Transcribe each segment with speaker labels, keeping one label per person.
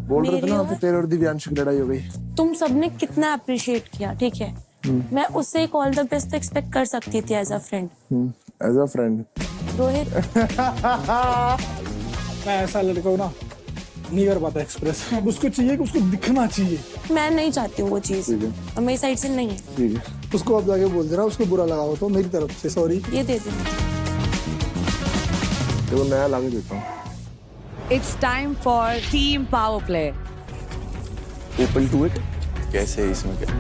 Speaker 1: बोल रहे थे ना कि तेरे और दिव्यांशु की लड़ाई हो गई।
Speaker 2: तुम सबने कितना अप्रिशिएट किया, ठीक है, मैं उससे एक ऑल द बेस्ट एक्सपेक्ट कर सकती थी as a friend.
Speaker 1: As a friend
Speaker 2: Rohit
Speaker 3: मैं ऐसा लड़का हूँ ना, नहीं कर पाता एक्सप्रेस। उसको चाहिए कि उसको दिखना चाहिए।
Speaker 2: मैं नहीं चाहती हूँ वो चीज, और मेरी साइड से नहीं है।
Speaker 1: ठीक है,
Speaker 3: उसको अब जाके बोल देना, उसको बुरा लगा हो तो मेरी तरफ से सॉरी।
Speaker 2: ये दे दे।
Speaker 1: देखो नया लाके देता हूँ।
Speaker 4: It's time for team power play.
Speaker 5: Open to it. कैसे है इसमें क्या?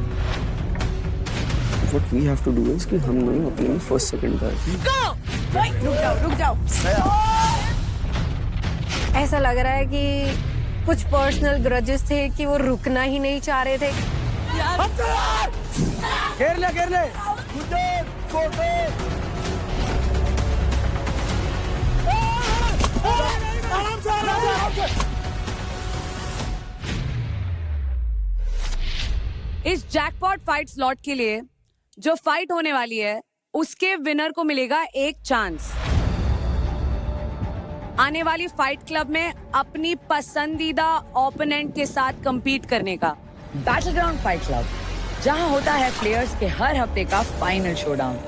Speaker 5: What we have to do is कि हम लोग अपने फर्स्ट सेकंड का
Speaker 4: रुक जाओ।
Speaker 6: ऐसा लग रहा है कि कुछ पर्सनल ग्रजेस थे कि वो रुकना ही नहीं चाह रहे थे।
Speaker 3: घेर ले।
Speaker 4: इस जैकपॉट फाइट स्लॉट के लिए जो फाइट होने वाली है उसके विनर को मिलेगा एक चांस आने वाली फाइट क्लब में अपनी पसंदीदा ओपोनेंट के साथ compete करने का।
Speaker 7: बैटलग्राउंड फाइट क्लब, जहां होता है प्लेयर्स के हर हफ्ते का फाइनल शोडाउन,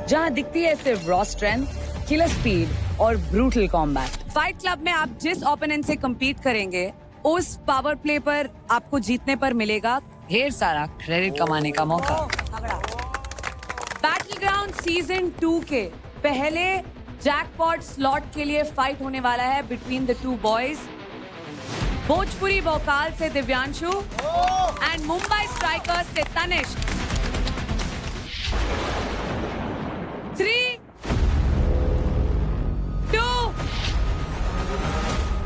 Speaker 7: जहां दिखती है सिर्फ रॉ स्ट्रेंथ, किलर स्पीड और ब्रूटल कॉम्बैट।
Speaker 4: फाइट क्लब में आप जिस ओपोनेंट से compete करेंगे उस पावर प्ले पर आपको जीतने पर मिलेगा
Speaker 7: ढेर सारा क्रेडिट कमाने का मौका।
Speaker 4: बैटलग्राउंड सीजन 2 के पहले जैकपॉट स्लॉट के लिए फाइट होने वाला है between the two boys. Bhojpuri Bhokaal से दिव्यांशु एंड मुंबई स्ट्राइकर्स से तनिष्क। 3, 2,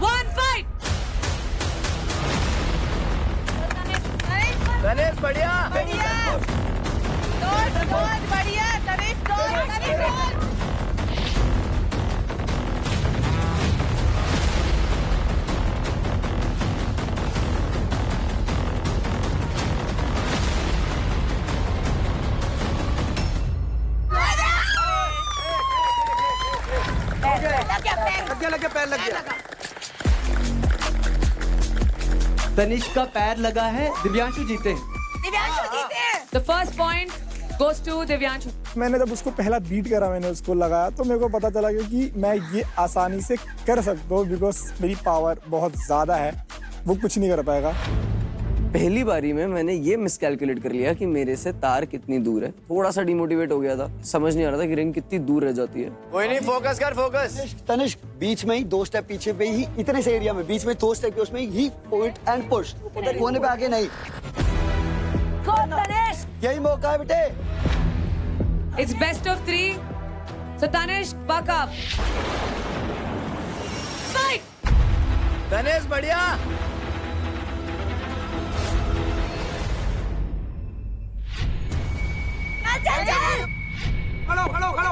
Speaker 4: 1 फाइट।
Speaker 5: गणेश बढ़िया।
Speaker 4: बढ़िया तनिष्क।
Speaker 5: लग गया। तनिष्क का पैर लगा है, दिव्यांशु जीते।
Speaker 4: The first point goes to Divyanshu.
Speaker 3: मैंने जब उसको पहला बीट करा, मैंने उसको लगाया तो मेरे को पता चला कि मैं ये आसानी से कर सकता हूँ, बिकॉज मेरी पावर बहुत ज्यादा है, वो कुछ नहीं कर पाएगा।
Speaker 5: पहली बारी में मैंने ये मिसकैलकुलेट कर लिया कि मेरे से तार कितनी दूर है। थोड़ा सा डिमोटिवेट हो गया था, समझ नहीं आ रहा था कि रिंग कितनी दूर रह जाती है।
Speaker 8: कोई नहीं, फोकस कर फोकस।
Speaker 9: तनिष्क बीच में ही 2 स्टेप पीछे पे ही, इतने से एरिया में बीच में 2 स्टेप के उसमें ही पॉइंट एंड पुश, उधर कोने पे आगे नहीं। यही मौका है बेटे।
Speaker 4: It's best of 3. So Tanishk, buck up. Fight!
Speaker 8: Ganesh बढ़िया। खड़ो।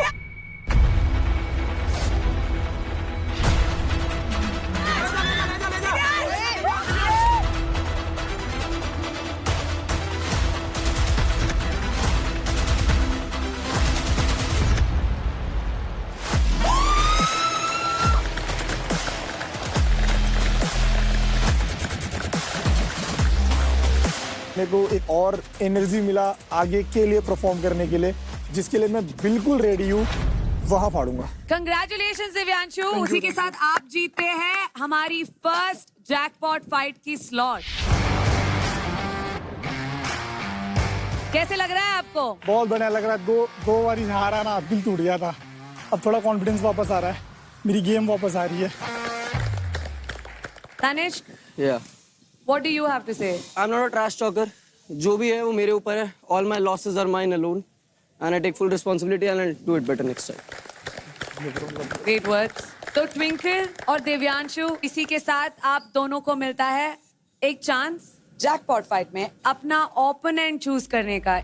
Speaker 3: मेरे को एक और एनर्जी मिला आगे के लिए परफॉर्म करने के लिए, जिसके लिए मैं बिल्कुल रेडी हूँ, वहां फाड़ूंगा।
Speaker 4: Congratulations दिव्यांशु, उसी के साथ आप जीतते हैं हमारी फर्स्ट जैकपॉट फाइट की स्लॉट। कैसे लग रहा है आपको?
Speaker 3: बहुत बढ़िया लग रहा है। दो बारी हारा ना, दिल टूट गया था। अब थोड़ा कॉन्फिडेंस वापस आ रहा है, मेरी गेम वापस आ रही है।
Speaker 4: Tanishq,
Speaker 5: Yeah.
Speaker 4: what do you have to say?
Speaker 5: I'm not a trash talker. जो भी है वो मेरे ऊपर है. All my losses are mine alone, and I take full responsibility and I'll do it better next time.
Speaker 4: Great words. तो twinkle और दिव्यांशु, इसी के साथ आप दोनों को मिलता है एक चांस जैकपॉट फाइट में अपना ओपोनेंट चूज करने का।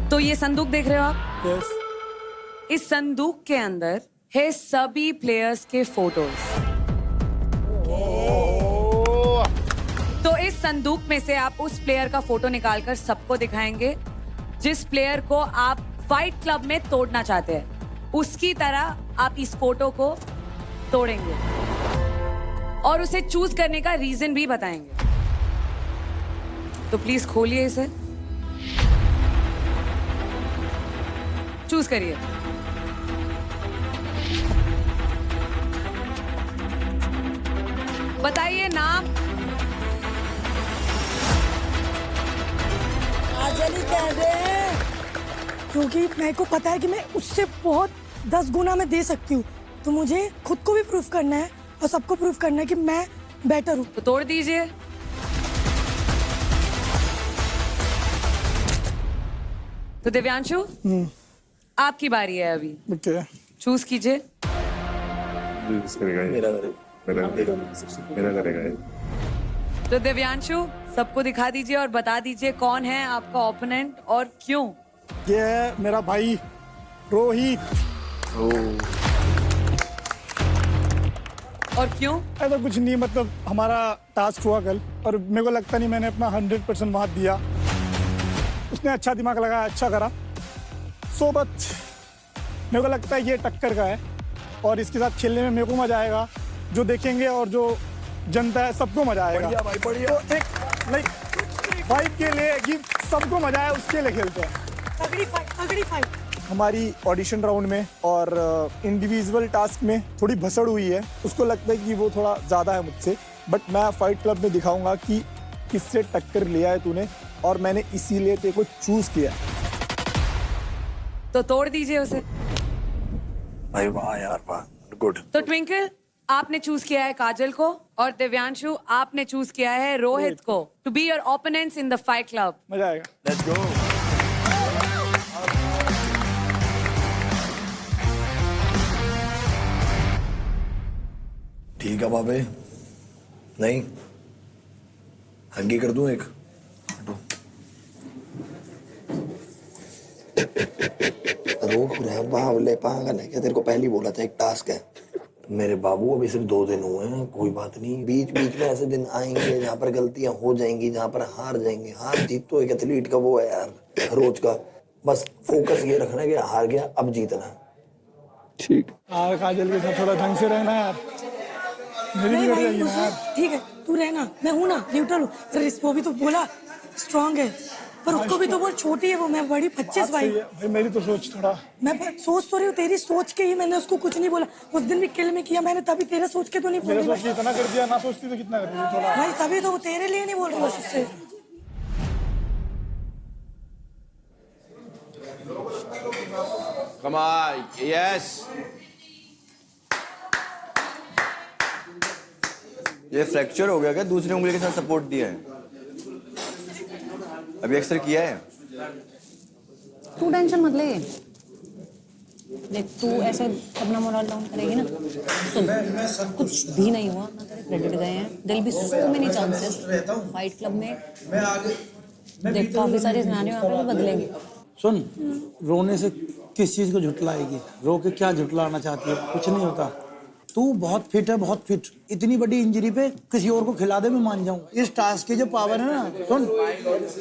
Speaker 4: तो ये संदूक देख रहे हो आप?
Speaker 3: Yes.
Speaker 4: इस संदूक के अंदर है सभी प्लेयर्स के फोटोज। तो इस संदूक में से आप उस प्लेयर का फोटो निकालकर सबको दिखाएंगे जिस प्लेयर को आप फाइट क्लब में तोड़ना चाहते हैं। उसकी तरह आप इस फोटो को तोड़ेंगे। और उसे चूज करने का रीजन भी बताएंगे। तो प्लीज खोलिए इसे, चूज करिए। बताइए नाम।
Speaker 10: काजल ही कह दे, क्योंकि मेरे को पता है कि मैं उससे बहुत 10 गुना में दे सकती हूँ। तो मुझे खुद को भी प्रूफ करना है और सबको प्रूफ करना है कि मैं बेटर हूँ।
Speaker 4: तो तोड़ दीजिए। तो दिव्यांशु, आपकी बारी है अभी।
Speaker 3: ओके,
Speaker 4: चूज कीजिए।
Speaker 1: मेरा करेगा ये।
Speaker 4: तो दिव्यांशु, सबको दिखा दीजिए और बता दीजिए कौन है आपका ओपोनेंट और क्यों।
Speaker 3: ये है मेरा भाई रोहित।
Speaker 4: और क्यों?
Speaker 3: ऐसा कुछ नहीं, मतलब हमारा टास्क हुआ कल और मेरे को लगता नहीं मैंने अपना 100% वहां दिया। उसने अच्छा दिमाग लगाया, अच्छा करा। सो बट मेरे को लगता है ये टक्कर का है और इसके साथ खेलने में मेरे को मजा आएगा। जो देखेंगे और जो जनता है सबको मजा आएगा। तो एक लाइक वाइब के लिए कि सबको मजा आए उसके लिए खेलते हैं।
Speaker 10: तगड़ी फाइट।
Speaker 3: हमारी ऑडिशन राउंड में और इंडिविजुअल टास्क में थोड़ी भसड़ हुई है। उसको लगता है कि वो थोड़ा ज़्यादा है मुझसे, बट मैं फाइट क्लब में दिखाऊंगा कि किससे टक्कर लिया है तूने और मैंने इसीलिए तेरे को चूज किया।
Speaker 4: तो तोड़ दीजिए उसे।
Speaker 1: भाई वाह यार वाह, गुड।
Speaker 4: तो ट्विंकल, आपने चूज किया है काजल को और दिव्यांशु, आपने चूज किया है रोहित को to be your opponents in the fight club.
Speaker 3: मजा आएगा।
Speaker 1: Let's go.
Speaker 8: ठीक है बाबे, नहीं हग्गी कर दूं एक। रोक रहा बावले पागल है क्या? तेरे को पहले ही बोला था एक टास्क है। मेरे बाबू अभी सिर्फ 2 दिन हुए हैं, कोई बात नहीं। बीच बीच में ऐसे दिन आएंगे जहाँ पर गलतियां हो जाएंगी, जहाँ पर हार जाएंगे। हार जीत तो एक एथलीट का वो है यार, रोज का। बस फोकस ये रखना है कि हार गया अब जीतना।
Speaker 3: ठीक। काजल के साथ थोड़ा ढंग से रहना यार, मेरी भी
Speaker 10: भाई,
Speaker 3: जाएगी ना यार।
Speaker 10: ठीक है, तू रहना, मैं हूँ ना, न्यूट्रल हूँ। अरे वो भी तो बोला स्ट्रांग है, पर उसको भी तो बोल छोटी है वो, मैं बड़ी 25 भाई।
Speaker 3: भाई मेरी तो सोच थोड़ा,
Speaker 10: मैं सोच तो रही हूँ, तेरी सोच के ही मैंने उसको कुछ नहीं बोला। उस दिन भी किल में किया मैंने, तभी तेरा सोच के तो नहीं
Speaker 3: मेरा
Speaker 10: बोली
Speaker 3: सोच के इतना कर दिया, ना सोचती तो कितना कर दिया थोड़ा।
Speaker 10: भाई, तभी तो तेरे लिए नहीं बोल रही बस उससे।
Speaker 8: Come on, yes. ये फ्रैक्चर हो गया क्या? दूसरी उंगली के साथ सपोर्ट दिया है? अभी एक्सरे किया है?
Speaker 11: तू टेंशन मत ले। देख, तू ऐसे अपना मोरल डाउन करेगी ना, सुन, कुछ भी नहीं हुआ ना, तेरे क्रेडिट गए हैं। दिल भी so many chances fight club में। देख, काफी सारे सिनेरियो यहाँ पे भी बदलेंगे।
Speaker 12: सुन, रोने से किस चीज को झुटलाएगी? रो के क्या झुटलाना चाहती है? कुछ नहीं होता। तू बहुत फिट है, बहुत फिट। इतनी बड़ी इंजरी पे किसी और को खिला दे, मैं मान जाऊं। इस टास्क की जो पावर है ना, सुन,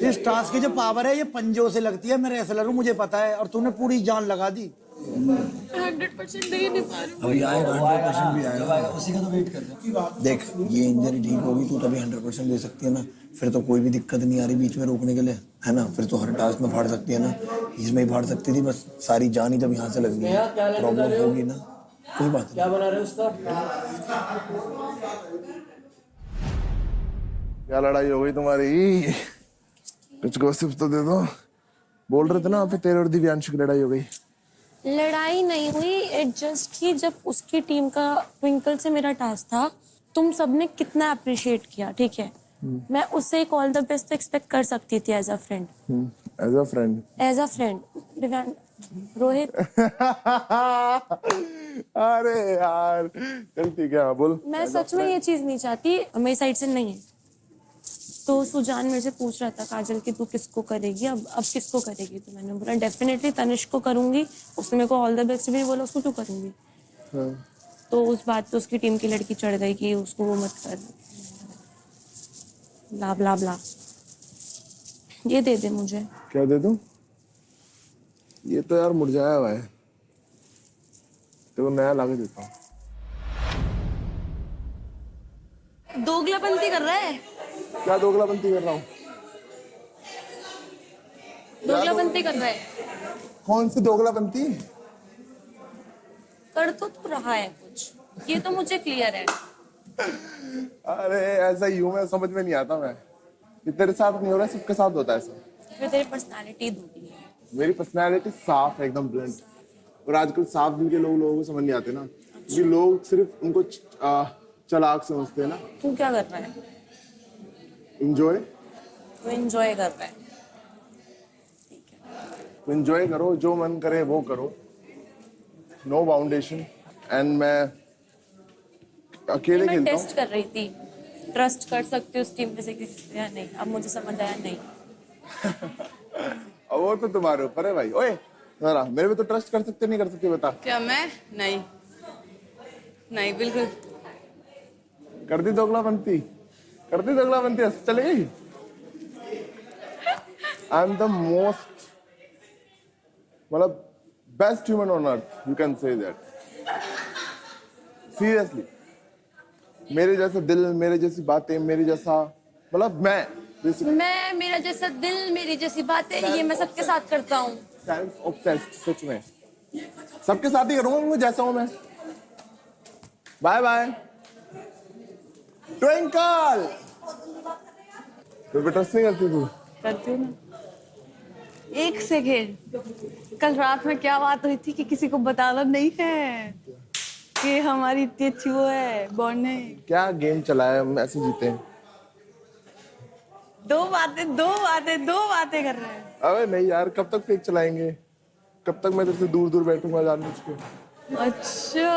Speaker 12: इस टास्क की जो पावर है ये पंजों से लगती है। मैं रेसलर हूँ, मुझे पता है, और तूने पूरी जान लगा दी।
Speaker 2: 100% दे ही नहीं पा रही।
Speaker 8: अभी आएगा, 100% भी आएगा, उसी का तो वेट कर रहे। देख, ये इंजरी ठीक होगी, तू तभी 100% दे सकती है ना। फिर तो कोई भी दिक्कत नहीं आ रही बीच में रोकने के लिए, है ना? फिर तो हर टास्क में फाड़ सकती है ना। इसमें ही फाड़ सकती थी, बस सारी जान ही जब यहाँ से लग गई, प्रॉब्लम होगी ना। कोई बात नहीं।
Speaker 12: क्या बना रहे हो उसका?
Speaker 1: क्या लड़ाई हो गई तुम्हारी? कुछ गॉसिप्स तो दे दो। बोल रहे थे ना फिर तेरे और दिव्यांशु की लड़ाई हो गई।
Speaker 2: लड़ाई नहीं हुई, एडजस्ट की। जब उसकी टीम का ट्विंकल से मेरा टास्क था, तुम सबने कितना अप्रिशिएट किया, ठीक है। मैं उससे एक ऑल द बेस्ट एक्सपेक्ट कर सकती थी as a friend.
Speaker 1: As a friend,
Speaker 2: as a friend Rohit.
Speaker 1: अरे यार चल ठीक है, हाँ बोल।
Speaker 2: मैं सच में ये चीज नहीं चाहती, मेरी साइड से नहीं है। तो सुजान मेरे से पूछ रहा था काजल कि तू किसको करेगी, अब किसको करेगी? तो मैंने बोला डेफिनेटली तनिष्क को करूंगी। उसने मेरे को ऑल द बेस्ट भी बोला, उसको क्यों करूंगी? तो उस बात पे उसकी टीम की लड़की चढ़ गई कि उसको वो मत कर, ब्ला ब्ला ब्ला। ये दे दे मुझे।
Speaker 1: क्या दे दूं? ये तो यार मुरझाया हुआ है, तो नया ला के देता हूँ।
Speaker 2: दोगलापंती कर रहा है।
Speaker 1: क्या दोगलापंती कर रहा हूँ?
Speaker 2: दोगलापंती कर रहा है।
Speaker 1: कौन सी दोगलापंती?
Speaker 2: कर तो तू रहा है कुछ, ये तो मुझे क्लियर है।
Speaker 1: अरे ऐसा ही हूँ मैं, समझ में नहीं आता मैं। ये तेरे साथ नहीं हो रहा है, सबके साथ होता है ऐसा।
Speaker 2: फिर तेरी पर्सनालिटी दूसरी है।
Speaker 1: मेरी पर्सनालिटी साफ है, एकदम ब्लंट। और आजकल साफ दिल के लोगों को समझ नहीं आते ना, क्योंकि लोग सिर्फ उनको चालाक समझते हैं ना।
Speaker 2: तू क्या कर रहा है?
Speaker 1: इंजॉय।
Speaker 2: तू एंजॉय कर रहा है।
Speaker 1: इंजॉय करो, जो मन करे वो करो, नो बाउंडेशन। एंड मैं अकेले
Speaker 2: मैं
Speaker 1: खेलता हूँ।
Speaker 2: टेस्ट कर रही थी, ट्रस्ट कर सकती हूँ उस टीम में से किसी से या नहीं। अब मुझे समझ आया नहीं।
Speaker 1: अब वो तो तुम्हारे ऊपर है भाई। ओए जरा मेरे पे तो ट्रस्ट कर सकते नहीं कर सकते, बता।
Speaker 13: क्या मैं? नहीं नहीं, बिल्कुल।
Speaker 1: कर दी दोगलापंती, कर दी दोगलापंती, चले गई। आई एम द मोस्ट, मतलब best human on earth, you can say that. Seriously, मेरे जैसा दिल, मेरे जैसी बातें, मेरे जैसा, मतलब
Speaker 2: मैं मेरा जैसा दिल, मेरी जैसी बातें, ये मैं सबके साथ करता हूँ।
Speaker 1: सेल्फ ऑब्सेस्ड, सच में सबके साथ ही करूंगा जैसा हूं मैं। Bye bye Twinkle. तो ट्रस्ट नहीं करती तू?
Speaker 13: करती हूँ ना। एक सेकेंड, कल रात में क्या बात हुई थी कि किसी को बताना नहीं है कि हमारी इतनी अच्छी वो है, बॉन्ड है।
Speaker 1: क्या गेम चलाया, हम ऐसे जीते हैं।
Speaker 13: दो बातें कर रहे हैं।
Speaker 1: अबे नहीं यार, कब तक फेक चलाएंगे? कब तक मैं तेरे दूर दूर बैठूंगा जानबूझ के?
Speaker 13: अच्छा,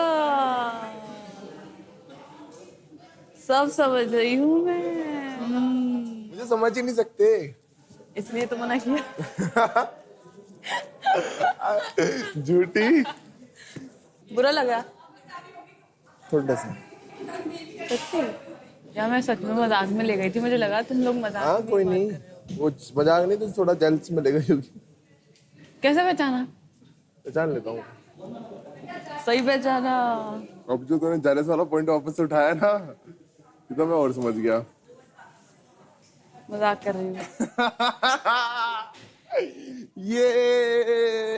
Speaker 13: सब समझ रही हूँ मैं।
Speaker 1: मुझे समझ ही नहीं सकते,
Speaker 13: इसलिए तो मना किया।
Speaker 1: झूठी।
Speaker 13: बुरा लगा
Speaker 1: थोड़ा सा।
Speaker 13: सच्ची? या मैं सच में मजाक में ले गई थी, मुझे लगा तुम लोग मजाक।
Speaker 1: हाँ कोई नहीं, वो मजाक नहीं, तो थोड़ा जेलस में ले गई होगी।
Speaker 13: कैसे पहचाना?
Speaker 1: पहचान लेता हूँ।
Speaker 13: सही पहचाना।
Speaker 1: अब जो तूने जेलस वाला पॉइंट वापस से उठाया ना, ये तो मैं और समझ गया।
Speaker 13: मजाक कर रही हूँ।
Speaker 1: ये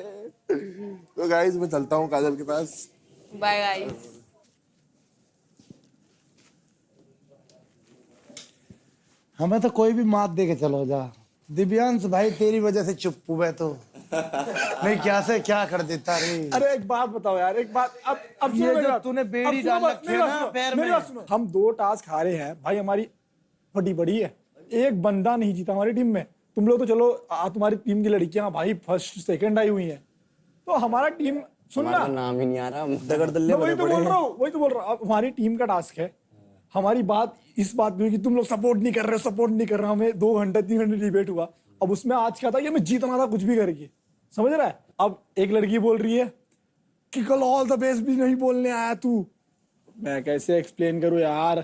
Speaker 1: तो गाइस मैं चलता हूँ काजल के पास।
Speaker 13: Bye guys.
Speaker 12: हमें तो कोई भी मात दे के चलो जा। दिव्यांश भाई तेरी वजह से चुप हुए तो नहीं क्या से क्या कर देता रे।
Speaker 3: अरे एक बात बताओ यार, एक बात। अब
Speaker 12: ये जो तूने बेड़ी डाल रखी है ना पैर में।
Speaker 3: हम 2 टास्क हारे हैं भाई, हमारी फटी बड़ी है। एक बंदा नहीं जीता हमारी टीम में। तुम लोग तो चलो, तुम्हारी टीम की लड़कियां भाई फर्स्ट सेकंड आई हुई हैं, तो हमारा टीम सुनना
Speaker 5: नाम ही नहीं आ रहा, दगड़ दल्ले
Speaker 3: वही तो बोल रहा हूँ। अब हमारी टीम का टास्क है। हमारी बात इस बात में कि तुम लोग सपोर्ट नहीं कर रहे। हमें 2 घंटे 3 घंटे डिबेट हुआ। अब उसमें आज क्या था कि हमें जीतना था कुछ भी करके, समझ रहा है। अब एक लड़की बोल रही है कि कल ऑल द बेस्ट भी नहीं बोलने आया तू। मैं कैसे एक्सप्लेन करूं यार?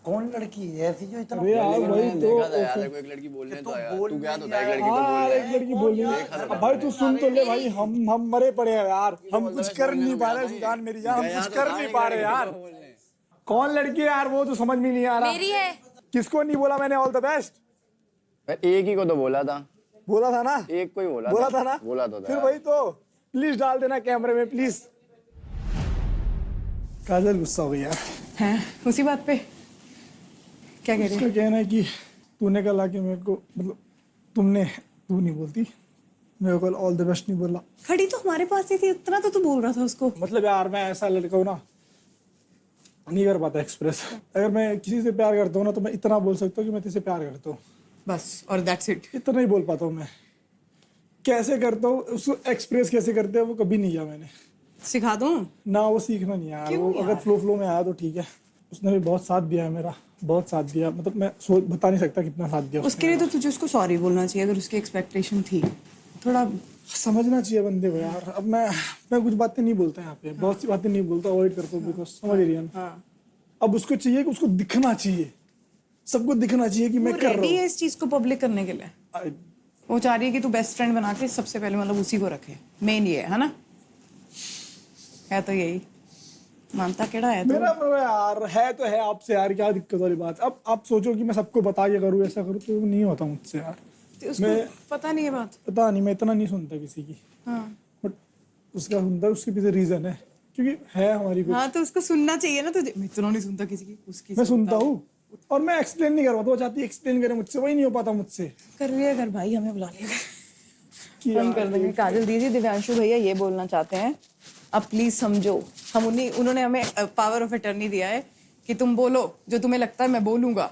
Speaker 12: कौन लड़की है ऐसी जो इतना?
Speaker 3: अरे यार वही तो
Speaker 5: यार, एक लड़की बोलने तो आया, तू गया तो था एक लड़की को
Speaker 3: यार, एक लड़की बोलने। अब भाई तू सुन तो ले भाई, हम मरे पड़े हैं यार। हम कुछ कर नहीं पा रहे सुजान मेरी जान, हम कुछ कर नहीं पा रहे यार। कौन लड़की है यार, वो तो समझ में नहीं आ रहा।
Speaker 2: मेरी है।
Speaker 3: किसको नहीं बोला मैंने ऑल द बेस्ट?
Speaker 5: एक ही को तो बोला था
Speaker 3: ना,
Speaker 5: एक को ही बोला
Speaker 3: था ना,
Speaker 5: बोला तो था।
Speaker 3: फिर वही तो, प्लीज डाल देना कैमरे में प्लीज। काजल गुस्सा हो गई यार।
Speaker 13: हैं उसी बात पे क्या कह रही है?
Speaker 3: उसका कहना है कि तूने कल आके मेरे को, मतलब तू नहीं बोलती, मेरे को ऑल द बेस्ट नहीं बोला।
Speaker 13: खड़ी तो हमारे पास ही थी, इतना तो तू बोल रहा था उसको।
Speaker 3: मतलब यार मैं ऐसा लड़का हूँ ना, नहीं कर पाता एक्सप्रेस। अगर मैं किसी से प्यार करता हूँ ना, तो मैं इतना बोल सकता हूँ कि मैं तुझसे प्यार करता हूँ,
Speaker 13: बस, और दैट्स इट।
Speaker 3: इतना ही बोल पाता हूँ मैं। कैसे करता हूँ उसको एक्सप्रेस, कैसे करते हैं वो कभी नहीं किया मैंने।
Speaker 13: सिखा दूँ
Speaker 3: ना? वो सीखना नहीं यार। वो अगर फ्लो में आया तो ठीक है। उसने भी बहुत साथ दिया है मेरा, बहुत साथ दिया। मतलब मैं बता नहीं सकता कितना साथ दिया
Speaker 13: उसके लिए। तो तुझे उसको सॉरी बोलना चाहिए अगर उसकी एक्सपेक्टेशन थी। थोड़ा
Speaker 3: समझना चाहिए बंदे को यार। अब मैं कुछ बातें नहीं बोलता यहाँ पे, बहुत सी बातें नहीं बोलता, अवॉइड करता हूँ, बिकॉज समझ रही है ना। अब उसको चाहिए कि उसको दिखना चाहिए, सबको दिखना चाहिए कि मैं कर रहा हूँ।
Speaker 13: इस चीज को पब्लिक करने के लिए वो चाह रही है कि तू बेस्ट फ्रेंड बना के सबसे पहले मतलब उसी को रखे। मेन ये है ना? है तो यही। मानता केड़ा है
Speaker 3: मेरा यार है तो है आपसे यार, क्या दिक्कत वाली बात। अब आप सोचो कि मैं सबको बता के करूँ ऐसा करूँ तो नहीं होता मुझसे यार।
Speaker 13: तो उसको पता नहीं है बात।
Speaker 3: पता नहीं, मैं इतना नहीं सुनता किसी की।
Speaker 13: हाँ
Speaker 3: बट उसका सुनता, उसके पीछे रीजन है क्योंकि है हमारी कुछ।
Speaker 13: हाँ तो उसको सुनना चाहिए ना तुझे। मैं इतना नहीं सुनता किसी की, उसकी
Speaker 3: मैं सुनता हूँ और मैं एक्सप्लेन नहीं कर पाता, वो चाहती है एक्सप्लेन करे मुझसे, वही नहीं हो पाता मुझसे।
Speaker 13: कर लिया कर भाई, हमें बुला लिया हम कर देंगे। काजल दीदी, दिव्यांशु भैया ये बोलना चाहते हैं, अब प्लीज समझो, उन्होंने हमें पावर ऑफ अटर्नी दिया है कि तुम बोलो जो तुम्हें लगता है, मैं बोलूंगा।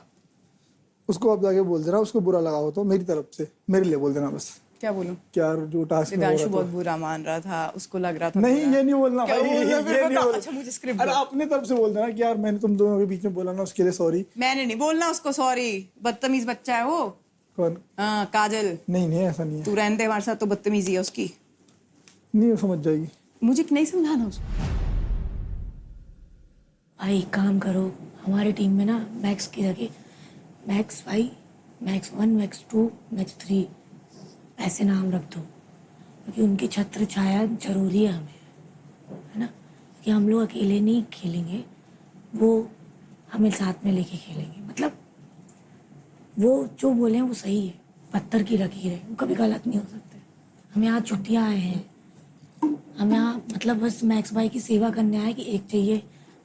Speaker 3: उसको आप जाके बोल देना, उसको बुरा लगा हो तो मेरी तरफ से मेरे लिए बोल देना बस।
Speaker 13: क्या बोलूं?
Speaker 3: क्या जो टास्क में हो
Speaker 13: दिव्यांशु
Speaker 3: रहा
Speaker 13: बहुत
Speaker 3: था।
Speaker 13: बुरा मान रहा था, उसको लग रहा था
Speaker 3: नहीं
Speaker 13: बुरा।
Speaker 3: ये नहीं बोलना
Speaker 13: क्या
Speaker 3: भाई,
Speaker 13: बोलना
Speaker 3: ये
Speaker 13: फिर
Speaker 3: नहीं
Speaker 13: बता।
Speaker 3: बोलना।
Speaker 13: अच्छा मुझे स्क्रिप्ट
Speaker 3: अरे अपनी तरफ से बोल देना कि यार मैंने तुम दोनों के बीच में बोला ना, उसके लिए सॉरी।
Speaker 13: मैंने नहीं बोलना उसको सॉरी, बदतमीज बच्चा है वो।
Speaker 3: कौन?
Speaker 13: हाँ काजल।
Speaker 3: नहीं ऐसा नहीं है।
Speaker 13: तू रहने दे हमारे साथ, तो बदतमीजी है उसकी।
Speaker 3: नहीं वो समझ जाएगी।
Speaker 13: मुझे नहीं समझाना उसको।
Speaker 10: भाई काम करो, हमारी टीम में ना मैक्स की जगह मैक्स 5, मैक्स 1, मैक्स 2, मैक्स 3 ऐसे नाम रख दो, क्योंकि उनकी छत्र छाया जरूरी है हमें, है ना? कि हम लोग अकेले नहीं खेलेंगे, वो हमें साथ में लेके खेलेंगे। मतलब वो जो बोले वो सही है, पत्थर की लकीर है, वो कभी गलत नहीं हो सकते। हम यहाँ छुट्टियाँ आए हैं, हम यहाँ मतलब बस मैक्स भाई की सेवा करने आए कि एक चाहिए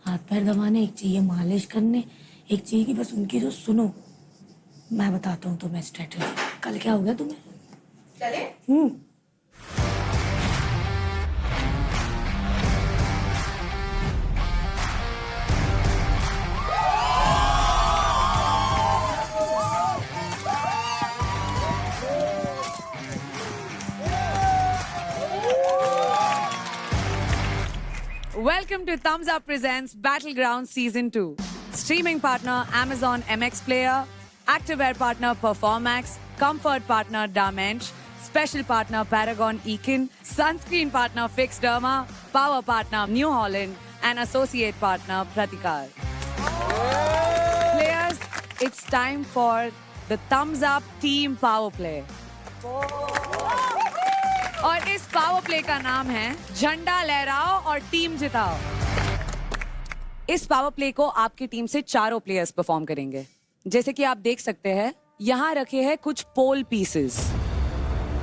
Speaker 10: हाथ पैर दबाने, एक चाहिए मालिश करने, एक चाहिए कि बस उनकी जो सुनो। मैं बताता हूँ तुम्हें स्ट्रेटजी। कल क्या हो गया तुम्हें? चले?
Speaker 4: Welcome to Thumbs Up Presents Battleground Season 2. Streaming partner Amazon MX Player, Activewear partner Performax, Comfort partner Damench, Special partner Paragon Ekin, Sunscreen partner Fix Derma, Power partner New Holland, and Associate partner Pratikar. Players, it's time for the Thumbs Up Team Power Play. और इस power play का नाम है झंडा लहराओ और team जिताओ। इस power play को आपकी टीम से चारों प्लेयर्स परफॉर्म करेंगे। जैसे कि आप देख सकते हैं, यहाँ रखे हैं कुछ पोल पीसेस,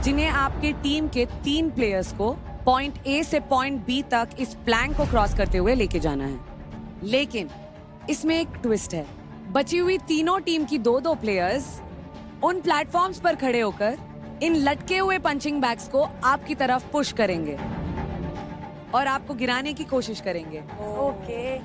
Speaker 4: जिन्हें आपके टीम के 3 प्लेयर्स को पॉइंट ए से पॉइंट बी तक इस प्लैंक को क्रॉस करते हुए लेके जाना है। लेकिन इसमें एक ट्विस्ट है। बची हुई तीनों टीम की 2-2 प्लेयर्स उन प्लेटफॉर्म्स पर खड़े होकर इन लटके हुए पंचिंग बैग्स को आपकी तरफ पुश करेंगे और आपको गिराने की कोशिश करेंगे।
Speaker 2: ओके।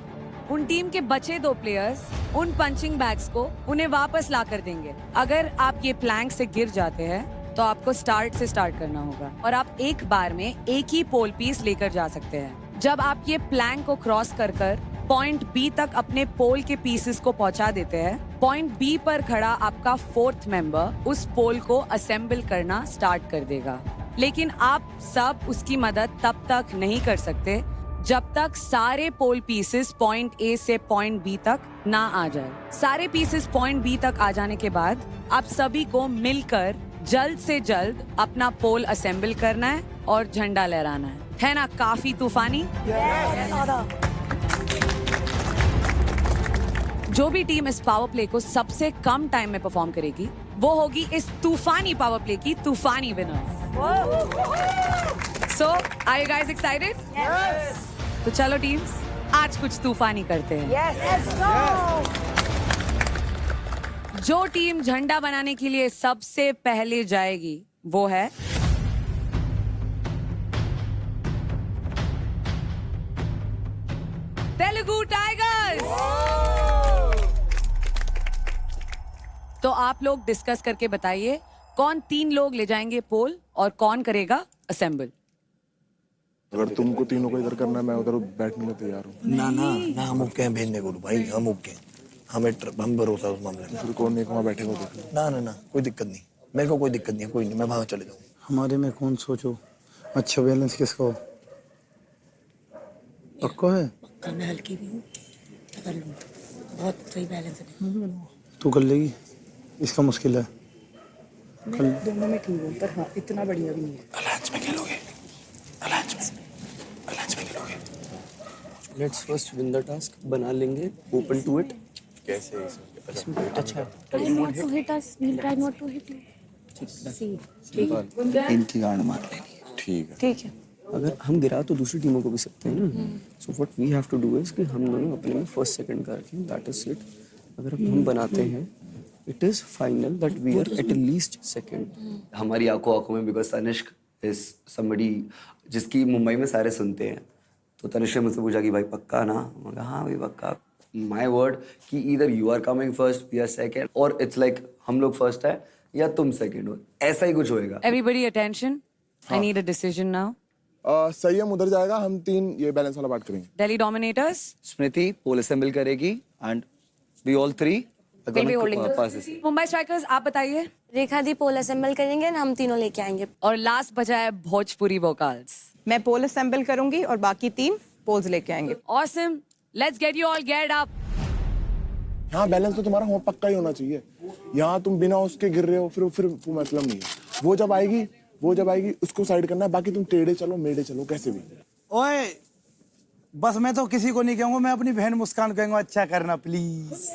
Speaker 4: उन टीम के बचे 2 प्लेयर्स उन पंचिंग बैग्स को उन्हें वापस ला कर देंगे। अगर आप ये प्लैंक से गिर जाते हैं तो आपको स्टार्ट से स्टार्ट करना होगा और आप एक बार में एक ही पोल पीस लेकर जा सकते हैं। जब आप ये प्लैंक को क्रॉस कर पॉइंट बी तक अपने पोल के पीसेस को पहुंचा देते हैं, पॉइंट बी पर खड़ा आपका 4th मेंबर उस पोल को असेंबल करना स्टार्ट कर देगा। लेकिन आप सब उसकी मदद तब तक नहीं कर सकते जब तक सारे पोल पीसेस पॉइंट ए से पॉइंट बी तक ना आ जाए। सारे पीसेस पॉइंट बी तक आ जाने के बाद आप सभी को मिलकर जल्द से जल्द अपना पोल असेंबल करना है और झंडा लहराना है ना? काफी तूफानी। जो भी टीम इस पावर प्ले को सबसे कम टाइम में परफॉर्म करेगी, वो होगी इस तूफानी पावर प्ले की तूफानी winner. So, are you guys excited?
Speaker 13: Yes.
Speaker 4: तो चलो टीम्स, आज कुछ तूफानी करते हैं।
Speaker 13: Yes, let's go.
Speaker 4: जो टीम झंडा बनाने के लिए सबसे पहले जाएगी, वो है तेलुगु टाइगर्स। तो आप लोग डिस्कस करके बताइए कौन 3 लोग ले जाएंगे पोल और कौन करेगा असेंबल।
Speaker 1: अगर तुमको तीनों को इधर करना है, मैं उधर बैठने को तैयार हूँ।
Speaker 8: ना हम ओके हैं भेजने को भाई, हम ओके हैं, हम भरोसा उस मामले में।
Speaker 1: फिर कौन एक वहाँ बैठेगा देखना।
Speaker 8: ना कोई दिक्कत नहीं, मेरे को कोई दिक्कत नहीं है, कोई नहीं, मैं वहाँ चले जाऊँ।
Speaker 12: हमारे में कौन सोचो अच्छा बैलेंस किसका हो? पक्का है?
Speaker 10: पक्का मैं हल्की भी हूँ, कर लूँगा, बहुत सही बैलेंस है।
Speaker 12: तू कर लेगी? इसका मुश्किल है।
Speaker 13: दोनों में ठीक हूँ, पर हाँ इतना बढ़िया भी नहीं है।
Speaker 12: अलायंस में खेलोगे? अलायंस में खेलोगे?
Speaker 5: Let's first win the task, बना लेंगे, ओपन टू इट।
Speaker 1: कैसे
Speaker 5: इसमें अच्छा
Speaker 2: Try not to hit us. We'll try not to hit you. See.
Speaker 9: इनकी गांड मार लेनी है।
Speaker 1: ठीक है।
Speaker 2: ठीक है।
Speaker 5: अगर हम गिरा तो दूसरी टीमों को भी सकते हैं ना। So what we have to do is कि हम दोनों अपने में फर्स्ट सेकंड का रखें, दैट इज इट। अगर हम बनाते हैं, it is final that we are at least second.
Speaker 8: हमारी आंखों आंखों में, बिकॉज तनिष्क इज समबडी जिसकी मुंबई में सारे सुनते हैं। तो तनिष्क ने मुझसे पूछा कि भाई पक्का ना? मैं कहा हाँ भाई पक्का। माय वर्ड कि either you are coming first, we are second, और इट्स लाइक हम लोग फर्स्ट है या तुम सेकंड हो, ऐसा ही कुछ होएगा।
Speaker 4: Everybody attention. I need a decision now.
Speaker 1: संयम उधर जाएगा, हम 3 ये बैलेंस वाला बात करेंगे।
Speaker 4: Delhi Dominators.
Speaker 8: Smriti pole assemble करेगी and we all 3
Speaker 2: We'll be holding the
Speaker 8: pass.
Speaker 4: Mumbai Strikers, आप बताइए।
Speaker 2: रेखा दी पोल असेंबल करेंगे और हम तीनों लेके आएंगे।
Speaker 4: और लास्ट बचा है भोजपुरी वोकल्स।
Speaker 13: मैं पोल असेंबल करूंगी और बाकी 3 पोल्स लेके आएंगे।
Speaker 4: Awesome. Let's get you all geared up.
Speaker 1: हाँ, बैलेंस तो तुम्हारा पक्का ही होना चाहिए। यहाँ तुम बिना उसके गिर रहे हो, फिर वो मतलब नहीं है। वो जब आएगी उसको साइड करना है, बाकी तुम टेढ़े चलो मेढ़े चलो कैसे भी।
Speaker 12: ओए बस मैं तो किसी को नहीं कहूंगा, मैं अपनी बहन मुस्कान कहूंगा अच्छा करना प्लीज।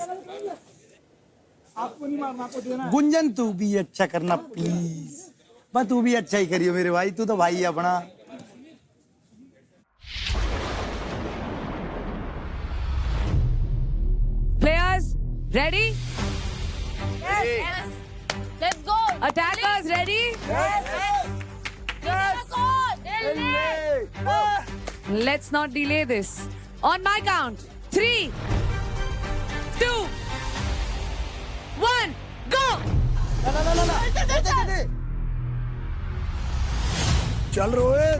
Speaker 12: आपको नहीं मारना, आपको देना। गुंजन तू भी अच्छा करना प्लीज, बस तू भी अच्छा ही करियो मेरे भाई, तू तो भाई है अपना।
Speaker 4: Players, ready?
Speaker 2: Yes. Let's go.
Speaker 4: Attackers, ready? Let's not delay this. On my count, 3, 2, 1, go!
Speaker 1: चल रोहित।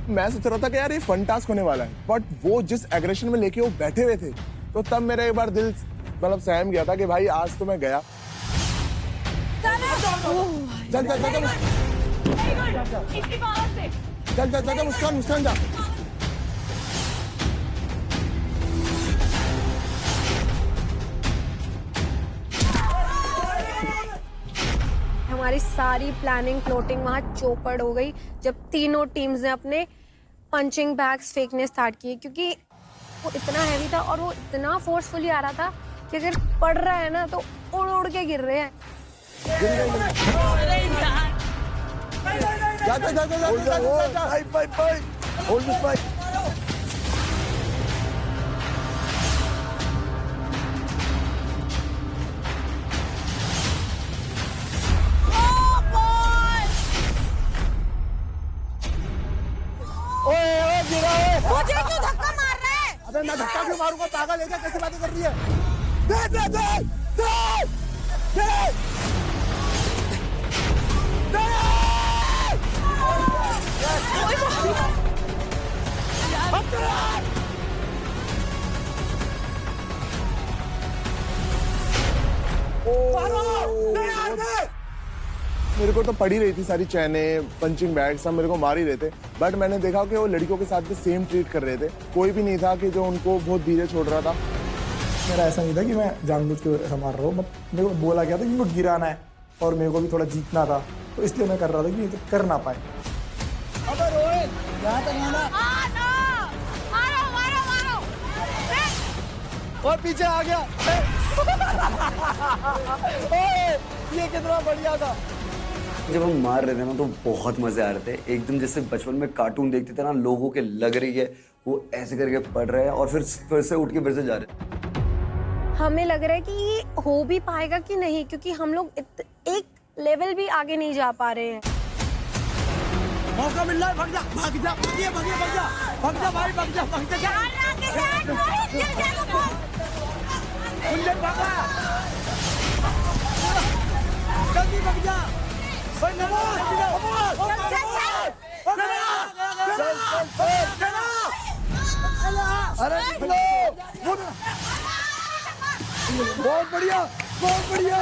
Speaker 1: मैं सोच रहा था कि यार ये फन टास्क होने वाला है, बट वो जिस एग्रेशन में लेके वो बैठे हुए थे, तो तब मेरा एक बार दिल मतलब सहम गया था कि भाई आज तो मैं गया। चल मुस्कान जा।
Speaker 6: हमारी सारी प्लानिंग फ्लोटिंग वहाँ चौपड़ हो गई जब तीनों टीम्स ने अपने पंचिंग बैग्स फेंकने स्टार्ट किए, क्योंकि वो इतना हैवी था और वो इतना फोर्सफुली आ रहा था कि अगर पड़ रहा है ना तो उड़ उड़ के गिर रहे हैं।
Speaker 2: मुझे क्यों धक्का मार रहा है?
Speaker 1: अबे मैं धक्का क्यों मारूंगा, पागल है क्या? कैसे बातें कर रही है? मेरे को तो पड़ी रही थी सारी चैनें, पंचिंग बैग सब मेरे को मार ही रहे थे, बट मैंने देखा कि वो लड़कियों के साथ भी सेम ट्रीट कर रहे थे। कोई भी नहीं था कि जो उनको बहुत धीरे छोड़ रहा था।
Speaker 3: मेरा ऐसा नहीं था कि मैं जानबूझ के ऐसा मार रहा हूँ, बट मेरे को बोला गया था कि इनको गिराना है और मेरे को भी थोड़ा जीतना था, तो इसलिए मैं कर रहा था कि ये तो कर ना पाए।
Speaker 12: अबे रोहित यहाँ तक आना। और पीछे आ गया। ये कितना बढ़िया था।
Speaker 8: जब हम मार रहे थे ना तो बहुत मजे आ रहे थे, एकदम जैसे बचपन में कार्टून देखते थे ना, लोगों के लग रही है वो ऐसे करके पढ़ रहे हैं और फिर से उठ के फिर से जा रहे हैं।
Speaker 6: हमें लग रहा है कि ये हो भी पाएगा कि नहीं, क्योंकि हम लोग एक लेवल भी आगे नहीं जा पा रहे हैं।
Speaker 12: मौका मिल रहा है, भाग जा भाग जा भाग जा भाग जा भाग जा भाग जा भाई भाग जा भाग जा। गुंजन भागा, जल्दी भाग जा। अरे बहुत बढ़िया बहुत बढ़िया।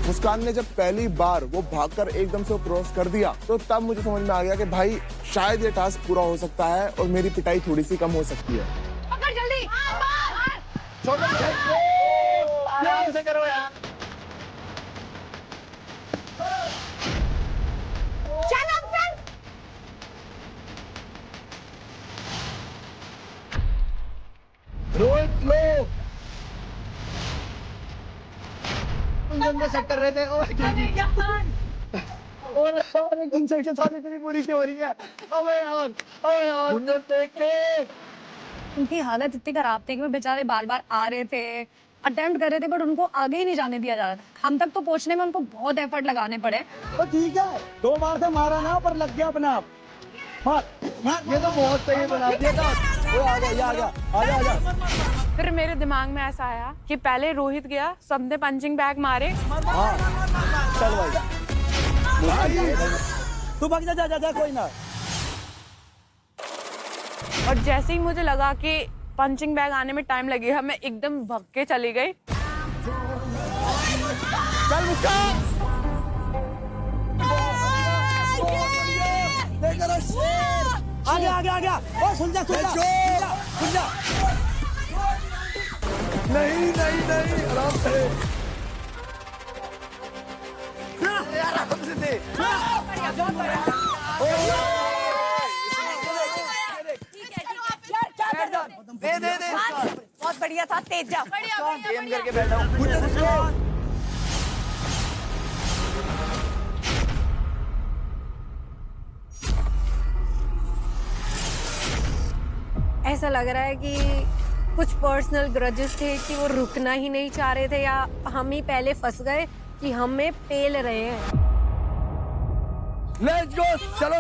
Speaker 1: मुस्कान ने जब पहली बार वो भागकर एकदम से क्रॉस कर दिया, तो तब मुझे समझ में आ गया कि भाई शायद ये टास्क पूरा हो सकता है और मेरी पिटाई थोड़ी सी कम हो सकती है।
Speaker 2: पकड़ जल्दी।
Speaker 1: करो यार।
Speaker 9: कुंदन सेट कर रहे थे और इनसाइड से सारी तेरी पूरी क्यों हो रही है? अबे यार कुंदन देख के
Speaker 11: उनकी हालत इतनी खराब थी कि वो बेचारे बार बार आ रहे थे, अटेम्प्ट कर रहे थे, बट उनको आगे ही नहीं जाने दिया जा रहा था। हम तक तो पहुंचने में उनको बहुत एफर्ट लगाने पड़े।
Speaker 12: तो ठीक है, 2 बार से मारा ना, पर लग गया अपने आप। मार
Speaker 9: ये तो बहुत सही बना दिया था। वो आ गया, ये आ गया, आजा।
Speaker 2: फिर मेरे दिमाग में ऐसा आया कि पहले रोहित गया, सबने पंचिंग बैग मारे।
Speaker 9: चल भाई
Speaker 12: तू भाग जा, जा जा जा, कोई ना।
Speaker 2: और जैसे ही मुझे लगा कि पंचिंग बैग आने में टाइम लगेगा, मैं एकदम भाग के चली गई।
Speaker 9: चल मुस्कान
Speaker 12: आ गया। ओ सुन जा।
Speaker 9: नहीं आराम से दे। दे
Speaker 11: बहुत बढ़िया था, तेज जा।
Speaker 9: गेम करके बैठा हूँ।
Speaker 6: ऐसा लग रहा है कि कुछ पर्सनल ग्रजेस थे कि वो रुकना ही नहीं चाह रहे थे, या हम ही पहले फंस गए कि हमें पेल रहे हैं।
Speaker 9: लेट्स गो, चलो।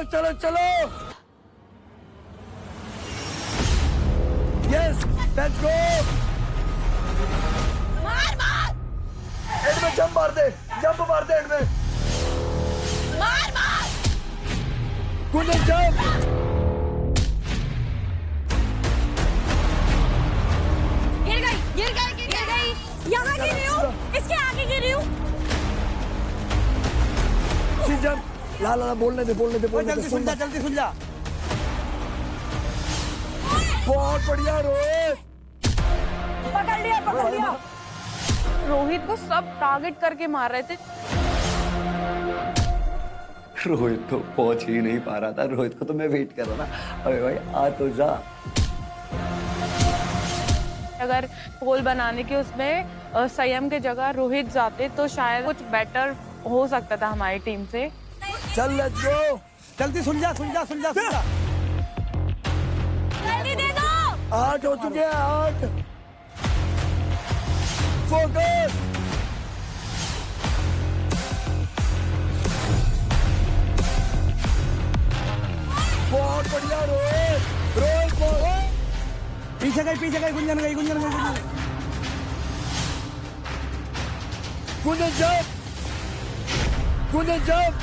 Speaker 9: Yes, let's go.
Speaker 6: मार।
Speaker 9: एंड में जंप मार दे एंड में।
Speaker 6: मार।
Speaker 9: कुंदन जंप।
Speaker 6: गिर गई। यहाँ गिर रही हूँ, इसके आगे गिर रही हूँ।
Speaker 9: जंप। ला बोलने दे।
Speaker 12: जल्दी सुन जा।
Speaker 9: बहुत बढ़िया रोहित।
Speaker 6: पकड़ लिया।
Speaker 2: रोहित को सब टारगेट करके मार रहे थे।
Speaker 8: रोहित तो पहुंच ही नहीं पा रहा था। रोहित को तो मैं वेट कर रहा था। अरे भाई आ तो जा।
Speaker 2: अगर पोल बनाने के उसमें संयम की जगह रोहित जाते तो शायद कुछ बेटर हो सकता था हमारी टीम से।
Speaker 9: चल लेट्स गो।
Speaker 12: जल्दी सुन जा।
Speaker 6: जल्दी दे दो।
Speaker 9: 8 हो चुके हैं, 8। फोकस। बहुत बढ़िया रोहित।
Speaker 12: पीछे गई गुंजन गई।
Speaker 9: कुंदन जंप।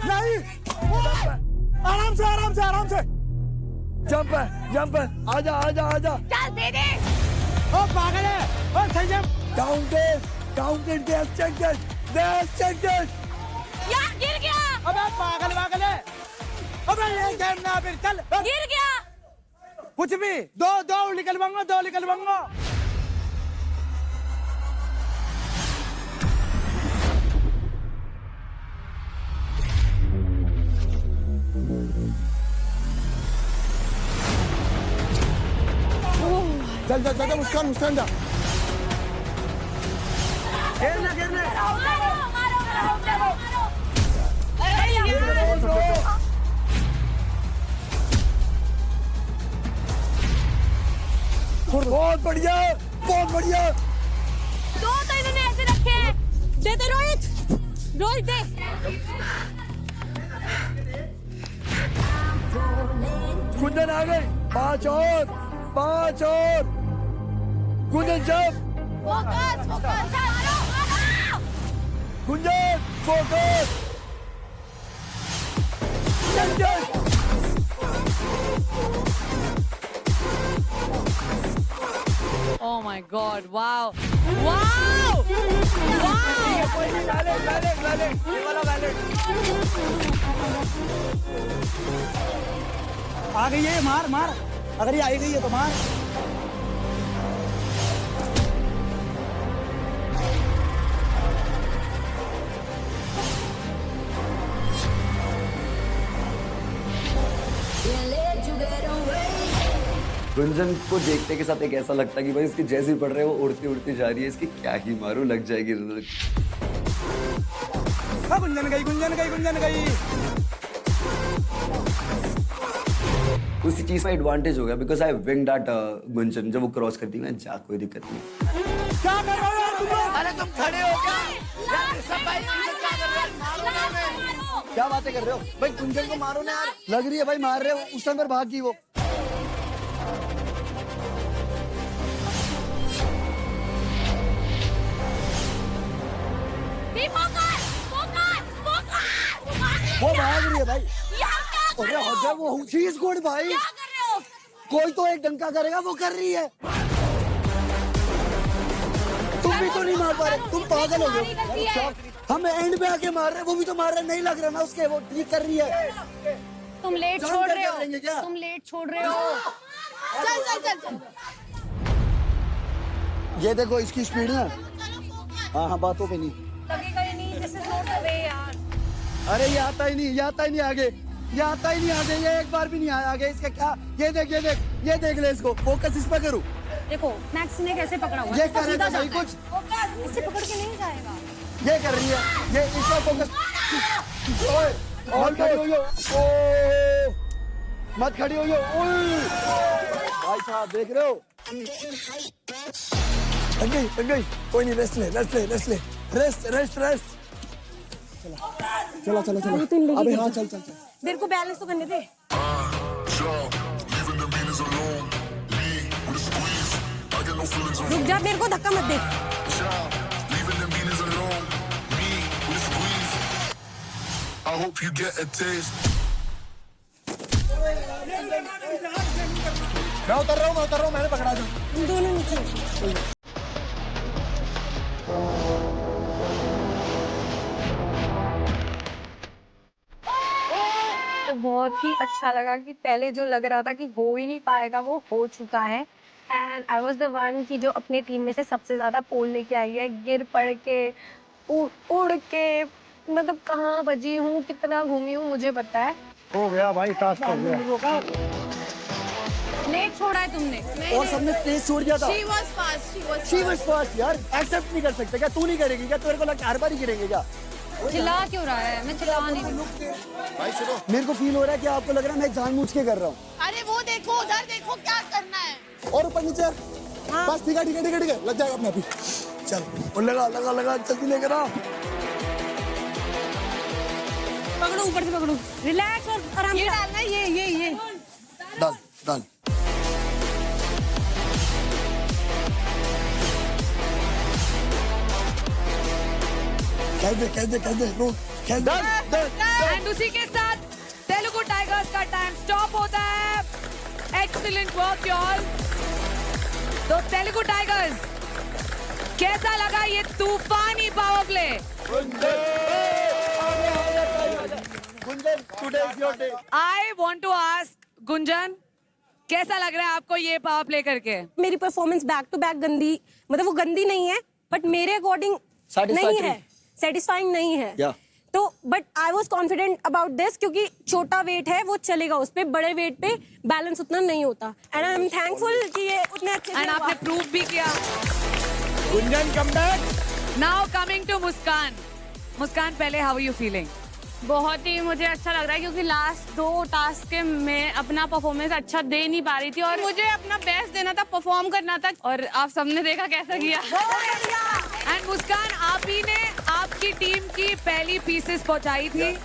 Speaker 3: नहीं। आराम से।
Speaker 9: जंप है। आजा।
Speaker 6: चल दे दे।
Speaker 12: ओ पागल है। ओ संयम।
Speaker 9: Counted they extended.
Speaker 6: यार गिर गया।
Speaker 12: अबे पागल है। अबे ये गेम ना, फिर चल।
Speaker 6: गिर गया।
Speaker 12: कुछ भी। दो निकलवाऊंगा।
Speaker 1: चल मुस्कान जा।
Speaker 12: घेरने।
Speaker 9: बहुत बढ़िया।
Speaker 6: दो तो इन्होंने ऐसे रखे हैं। दे दे रोहित दे।
Speaker 9: कुंदन आ गई। 5 और। कुंदन जंप।
Speaker 6: फोकस। मारो।
Speaker 9: कुंदन फोकस। चल।
Speaker 4: Oh my God! Wow!
Speaker 12: आ गई है, मार। अगर ये आई गई है तो मार।
Speaker 9: गुंजन को देखने के साथ एक ऐसा लगता है कि भाई इसकी जैसे पड़ रहे हैं वो उड़ती उड़ती जा रही है, इसकी क्या ही मारू लग जाएगी।
Speaker 3: गुंजन गई, गुंजन गई, गुंजन गई।
Speaker 9: उसी चीज का एडवांटेज हो गया because I wing that Gunjan. जब वो क्रॉस करती है मैं जा, कोई दिक्कत नहीं।
Speaker 3: क्या कर रहे हो यार तुम लोग?
Speaker 9: अरे तुम खड़े हो क्या?
Speaker 3: क्या बातें कर रहे हो भाई? गुंजन को मारो ना यार। लग रही है भाई मार रहे हो, उस टाइम पर भाग गई वो। वो भाग रही है भाई। अरे हो गया वो, शी इज गुड भाई। कोई तो एक डंका करेगा, वो कर रही है। तुम भी तो नहीं मार पा रहे, तुम पागल हो गए। हम एंड पे आके मार रहे हैं, वो भी तो मार रहे, नहीं लग रहा ना उसके, वो ठीक कर रही है।
Speaker 6: तुम लेट
Speaker 3: जान
Speaker 6: छोड़
Speaker 3: कर
Speaker 6: रहे हो,
Speaker 3: करेंगे क्या?
Speaker 6: तुम लेट छोड़ रहे हो। चल चल चल चल।
Speaker 3: ये देखो इसकी स्पीड ना। हाँ हाँ, बातों पे नहीं।
Speaker 6: लगेगा ही नहीं, this is not the way यार।
Speaker 3: अरे ये आता ही नहीं, ये आता ही नहीं आगे, ये आता ही नहीं आगे, ये एक बार भी नहीं आया आगे। इसका क्या, ये देख ये देख ये देख ले इसको। फोकस इस पर करूँ।
Speaker 6: देखो मैक्स ने कैसे पकड़ा हुआ है,
Speaker 3: ये
Speaker 6: इसको
Speaker 3: कर रहे
Speaker 6: सीधा
Speaker 3: थे भाई
Speaker 6: जाता है।
Speaker 3: कुछ।
Speaker 6: फोकस इससे पकड़ के नहीं जाएगा।
Speaker 3: ये कर रही है, ये इस पर फोकस। ओए और खड़ी हो जाओ। ओह, मत खड़ी हो जाओ। ओए भाई साहब देख रहे हो? लग गई। कोई नहीं, रेस्ट ले, रेस्ट ले, रेस्ट ले, रेस्ट रेस्ट रेस्ट। चलो चलो चलो। अबे हाँ चल चल चल।
Speaker 6: मेरे को बैलेंस तो करने दे। रुक जा, मेरे को धक्का मत दे।
Speaker 3: मैं उतर रहा हूँ, मैंने पकड़ा था।
Speaker 6: तुम दोनों नीचे। तो बहुत ही अच्छा लगा कि पहले जो लग रहा था कि हो ही नहीं पाएगा वो हो चुका है। And I was the one की जो अपने टीम में से सबसे ज्यादा पोल लेके आई है। गिर पड़ के उड़ के, मतलब कहाँ बजी हूँ, कितना घूमी हूँ मुझे पता है।
Speaker 3: हो गया भाई, टास्क हो गया।
Speaker 4: लेट छोड़ा है तुमने।
Speaker 3: और सबने तेज छोड़ दिया था।
Speaker 4: She was fast, she was
Speaker 3: She was fast यार, एक्सेप्ट नहीं कर सकते क्या? तू नहीं करेगी क्या? तेरे को लगता है हर बार ही गिरेंगे क्या?
Speaker 4: चिल्ला क्यों रहा है? मैं चिल्ला नहीं रही।
Speaker 3: भाई सुनो, मेरे को फील हो रहा है कि आपको लग रहा है मैं जानबूझ के कर रहा हूँ।
Speaker 4: अरे वो देखो, उधर देखो, क्या करना है?
Speaker 3: और ऊपर नीचे। बस ठीक है, लग जाएगा अपने आप ही। चल और लगा जल्दी लेकर आ।
Speaker 6: पकड़ो, ऊपर से पकड़ो। रिलैक्स और आराम से डालना है। ये
Speaker 3: डाल। कह दे
Speaker 4: एंड उसी के साथ तेलुगु टाइगर्स का टाइम स्टॉप होता है। Excellent work y'all। तो तेलुगु टाइगर्स, कैसा लगा ये तूफानी power play? I want to ask Gunjan, कैसा लग रहा है आपको ये पावर प्ले करके?
Speaker 6: मेरी परफॉर्मेंस बैक टू बैक गंदी, मतलब वो गंदी नहीं है बट मेरे अकॉर्डिंग नहीं है, सेटिस्फाइंग नहीं है। तो but I was confident about this क्योंकि छोटा वेट है वो चलेगा, उस पे बड़े वेट पे बैलेंस उतना नहीं होता। एंड आई एम थैंकफुल कि ये उतने अच्छे से
Speaker 4: एंड आपने प्रूव भी किया।
Speaker 3: Gunjan come back.
Speaker 4: Now coming to Muskan. Muskan, पहले हाउ आर यू फीलिंग?
Speaker 2: बहुत ही मुझे अच्छा लग रहा है क्योंकि लास्ट 2 टास्क के मैं अपना परफॉर्मेंस अच्छा दे नहीं पा रही थी और मुझे अपना बेस्ट देना था, परफॉर्म करना था और आप सबने देखा कैसा किया।
Speaker 4: एंड मुस्कान, आप ही ने आपकी टीम की पहली पीसेस पहुंचाई थी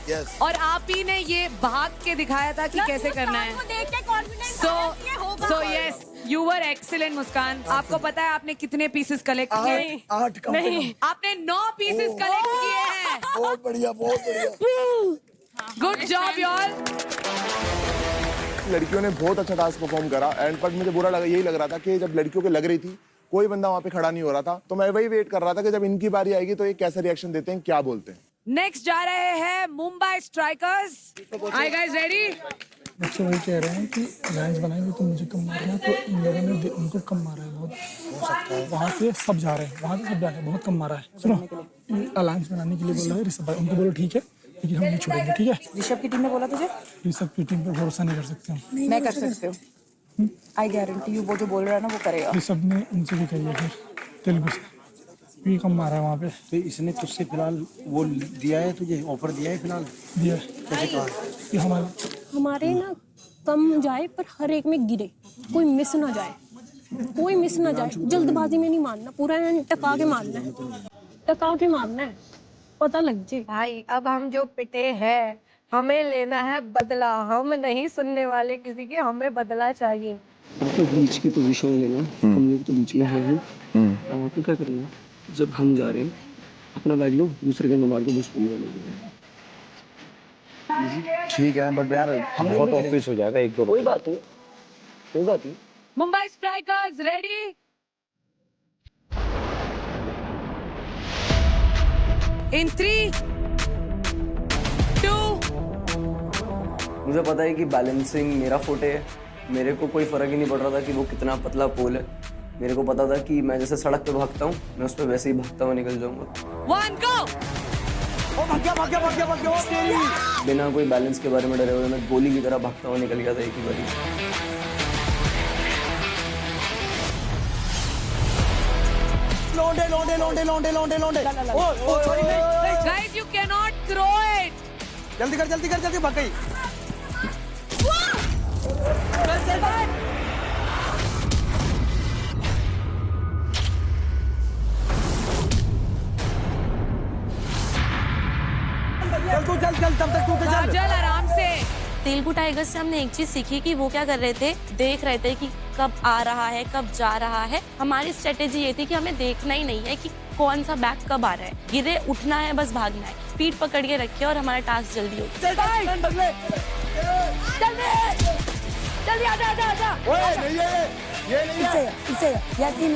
Speaker 4: और आप ही ने ये भाग के दिखाया था कि कैसे करना है। So yes, you were excellent Muskan. आपको पता है आपने कितने पीसेस कलेक्ट किए?
Speaker 3: 8
Speaker 4: नहीं, आपने 9 पीसेस कलेक्ट किए हैं।
Speaker 3: बहुत बढ़िया।
Speaker 4: Good job y'all।
Speaker 1: लड़कियों ने बहुत अच्छा टास्क परफॉर्म करा एंड पर मुझे बुरा लगा, यही लग रहा था कि जब लड़कियों के लग रही थी कोई बंदा वहां पे खड़ा नहीं हो रहा था, तो मैं वही वेट कर रहा था कि जब इनकी बारी आएगी तो ये कैसा रिएक्शन देते हैं, क्या बोलते हैं।
Speaker 4: नेक्स्ट जा रहे हैं Mumbai strikers. Are you guys ready?
Speaker 3: बच्चे वही कह रहे हैं कि अलायंस बनाएंगे तो मुझे कम मारना, तो इन लोगों ने उनको कम मारा है बहुत। वहाँ से सब जा रहे हैं, बहुत कम मारा है। सुनो, अलायंस बनाने के लिए बोल रहे हैं ऋषभ भाई, उनको बोलो ठीक है लेकिन हम नहीं छोड़ेंगे, ठीक है?
Speaker 13: ऋषभ की टीम ने बोला तुझे?
Speaker 3: ऋषभ की टीम पे भरोसा नहीं कर सकते हम।
Speaker 13: मैं कर सकती हूँ।
Speaker 11: आई गारंटी यू वो जो बोल रहा है ना वो करेगा।
Speaker 3: ये सब ने उनसे भी कही है फिर तेलुगु से भी कम मारा है वहाँ पे।
Speaker 12: तो इसने तुझसे फिलहाल वो दिया है, तुझे ऑफर दिया है फिलहाल?
Speaker 3: दिया
Speaker 12: कैसे कहा?
Speaker 3: कि
Speaker 6: हमारे ना कम जाए पर हर एक में गिरे, कोई मिस ना जाए, कोई मिस ना जाए। जल्दबाजी में नहीं मारना, पूरा टका के मारना है, टका के मारना है, पता लग जाए। भाई अब हम जो पिटे हैं हमें लेना है बदला, हम नहीं सुनने वाले किसी के, हमें बदला चाहिए।
Speaker 5: तो बीच की पोजीशन लेना, हम लोग तो बीच में हैं। आप क्या करना, जब हम जा रहे हैं अपना बैग लो, दूसरे के मार को घुस
Speaker 1: ठीक है बट यार बहुत ऑफिस हो जाएगा एक दो।
Speaker 5: कोई बात नहीं, कोई बात नहीं।
Speaker 4: Mumbai strikers ready? इन 3, 2।
Speaker 5: मुझे पता है कि बैलेंसिंग मेरा फोटे है, मेरे को कोई फर्क ही नहीं पड़ रहा था कि वो कितना पतला पोल है। मेरे को पता था कि मैं जैसे सड़क पे भागता हूँ मैं उस पर वैसे ही भागता हुआ निकल जाऊंगा।
Speaker 4: 1 गो।
Speaker 5: बिना कोई बैलेंस के बारे में डरे हुए मैं गोली की तरह भागता हुआ निकल गया था एक ही बारी।
Speaker 12: लोंडे लोंडे लोंडे लोंडे लोंडे लोंडे।
Speaker 4: Guys you can not throw it.
Speaker 12: जल्दी कर जल्दी कर, जल्दी भाग गई। चल चल तब तक तू तो चल।
Speaker 4: काजल आराम से।
Speaker 2: तेलुगु टाइगर्स से हमने एक चीज सीखी कि वो क्या कर रहे थे, देख रहे थे कि कब आ रहा है कब जा रहा है। हमारी स्ट्रेटेजी ये थी कि हमें देखना ही नहीं है कि कौन सा बैक कब आ रहा है, गिरे उठना है बस भागना है, स्पीड पकड़ के रखे और हमारा टास्क जल्दी हो।
Speaker 11: जल्दी आजा आजा आजा।
Speaker 1: ये नहीं है।
Speaker 11: इसे यासीन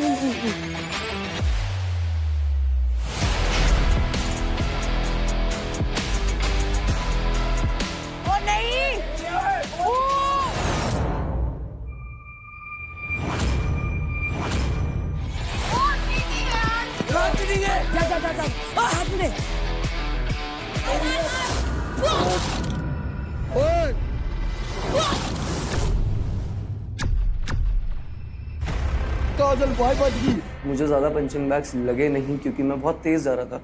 Speaker 9: काजल भाई बच गई।
Speaker 5: मुझे ज़्यादा पंचिंग बैग्स लगे नहीं क्योंकि मैं बहुत तेज़ जा रहा था,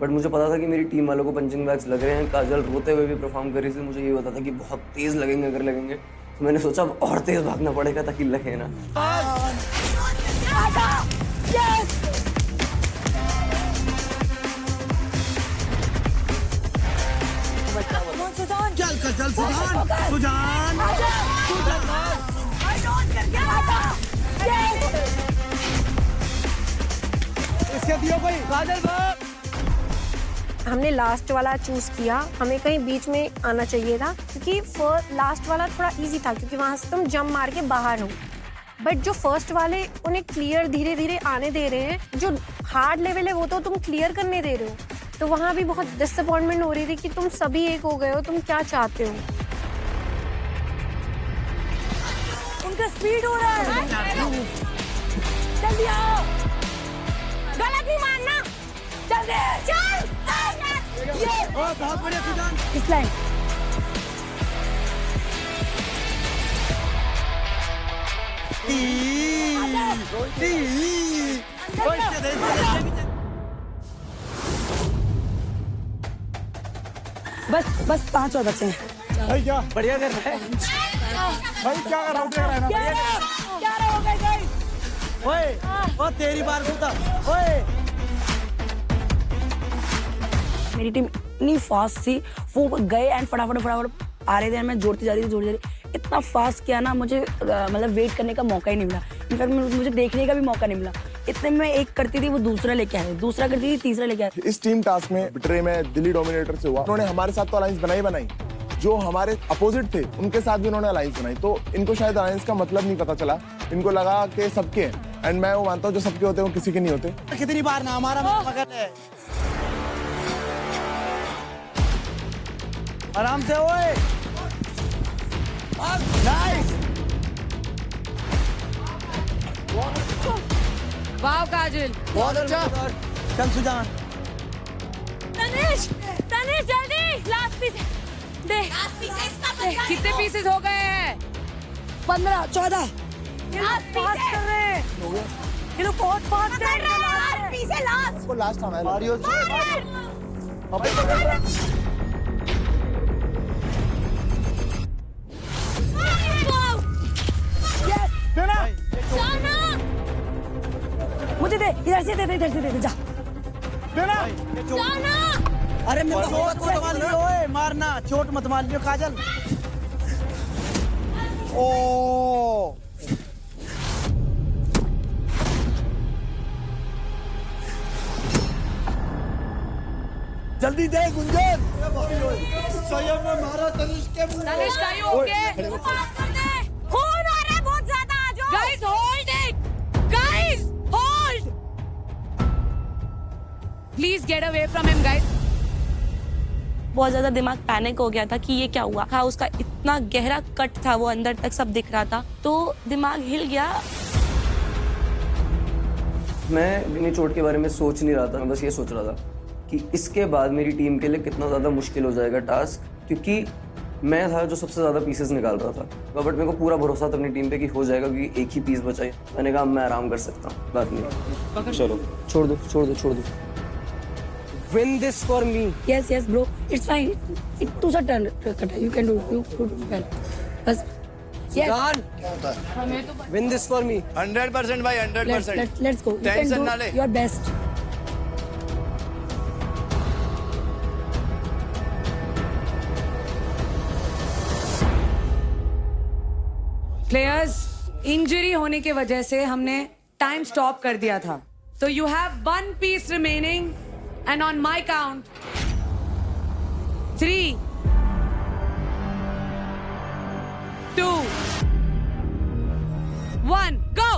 Speaker 5: बट मुझे पता था कि मेरी टीम वालों को पंचिंग बैग्स लग रहे हैं। काजल रोते हुए भी परफॉर्म कर रही थी, मुझे ये पता था कि बहुत तेज़ लगेंगे अगर लगेंगे, तो मैंने सोचा अब और तेज़ भागना पड़ेगा ताकि लगे ना।
Speaker 12: चल चल चल सुजान सुजान। इसके दियो कोई। काजल भाग।
Speaker 6: हमने लास्ट वाला चूज किया, हमें कहीं बीच में आना चाहिए था क्योंकि लास्ट वाला थोड़ा इजी था क्योंकि वहां से तुम जंप मार के बाहर हो। बट जो फर्स्ट वाले उन्हें क्लियर धीरे धीरे आने दे रहे हैं, जो हार्ड लेवल है वो तो तुम क्लियर करने दे रहे हो, तो वहां भी बहुत डिसअपॉइंटमेंट हो रही थी कि तुम सभी एक हो गए हो, तुम क्या चाहते हो।
Speaker 11: उनका स्पीड हो रहा है। जल्दी आओ, गलत नहीं मारना, जल्दी चल। ये
Speaker 12: बहुत बढ़िया सुजान।
Speaker 11: इस लाइन बस 5 और बचे हैं।
Speaker 3: भाई क्या
Speaker 12: बढ़िया कर रहा है
Speaker 3: भाई, क्या कर रहा हूँ, देख रहा है ना।
Speaker 11: क्या हो गए?
Speaker 12: ओए ओ तेरी बार होता। ओए
Speaker 11: मेरी टीम इतनी फास्ट थी, वो गए एंड फटाफट आ रहे थे, मैं जोड़ती जा रही थी। इतना फास्ट किया ना, मुझे मतलब वेट करने का मौका ही नहीं मिला। इनफैक्ट मुझे देखने का भी मौका नहीं मिला। इतने में एक करती थी वो दूसरा लेके आए, दूसरा करती थी तीसरा लेके आए।
Speaker 1: इस टीम टास्क में बिट्रे में दिल्ली डोमिनेटर से हुआ, उन्होंने हमारे साथ तो अलायंस बनाई, जो हमारे अपोजिट थे उनके साथ भी उन्होंने अलायंस बनाई, तो इनको शायद अलायंस का मतलब नहीं पता चला। इनको लगा कि सबके हैं, एंड मैं वो मानता हूँ जो सबके होते हैं वो किसी के नहीं होते।
Speaker 12: कितनी बार ना हमारा मगर है। आराम से। ओए नाइस।
Speaker 4: वाह काजल,
Speaker 12: बहुत अच्छा। चल सुजान।
Speaker 2: तनिष जल्दी लास्ट पीस दे।
Speaker 4: कितने पीसेस हो गए हैं?
Speaker 10: 15, 14।
Speaker 4: फास्ट कर रहे हैं ये लोग, बहुत फास्ट कर रहे हैं।
Speaker 6: पीछे लास्ट।
Speaker 1: वो लास्ट आना है।
Speaker 9: मारियो
Speaker 10: मुझे दे, इधर से दे, जा।
Speaker 12: अरे मेरे को चोट मत मार लियो, ओए मारना, चोट मत मार लियो काजल।
Speaker 1: ओ जल्दी दे गुंजन।
Speaker 9: संयम में मारा तनिष्क के मुंह।
Speaker 4: Tanishq, are you okay?
Speaker 6: खून आ रहा है बहुत ज्यादा, आ जाओ।
Speaker 4: Guys, hold it! Guys, hold! Please get away from him, guys.
Speaker 2: बहुत ज्यादा दिमाग पैनिक हो गया था कि ये क्या हुआ। हाँ, उसका इतना गहरा कट था, वो अंदर तक सब दिख रहा था, तो दिमाग हिल गया।
Speaker 5: मैं बिनी चोट के बारे में सोच नहीं रहा था, मैं बस ये सोच रहा था कि इसके बाद मेरी टीम के लिए कितना ज़्यादा मुश्किल हो जाएगा टास्क, क्योंकि मैं था जो सबसे ज़्यादा पीसेस निकाल रहा था। बट मेरे को पूरा भरोसा था अपनी टीम पे कि हो जाएगा, क्योंकि एक ही पीस बचा है। मैंने कहा मैं आराम कर सकता हूँ, बात नहीं, चलो छोड़ दो।
Speaker 9: Win this for me.
Speaker 10: Yes, bro. It's fine. It too turn. You can do. You do well. बस. Yes.
Speaker 9: Done. Win this for me.
Speaker 8: 100% भाई, 100%.
Speaker 10: Let's go. You can
Speaker 8: Tension ना
Speaker 10: do
Speaker 8: ले।
Speaker 10: your best.
Speaker 4: प्लेयर्स, इंजरी होने की वजह से हमने time stop कर दिया था, तो you have 1 piece remaining and on my count 3, 2, 1, go!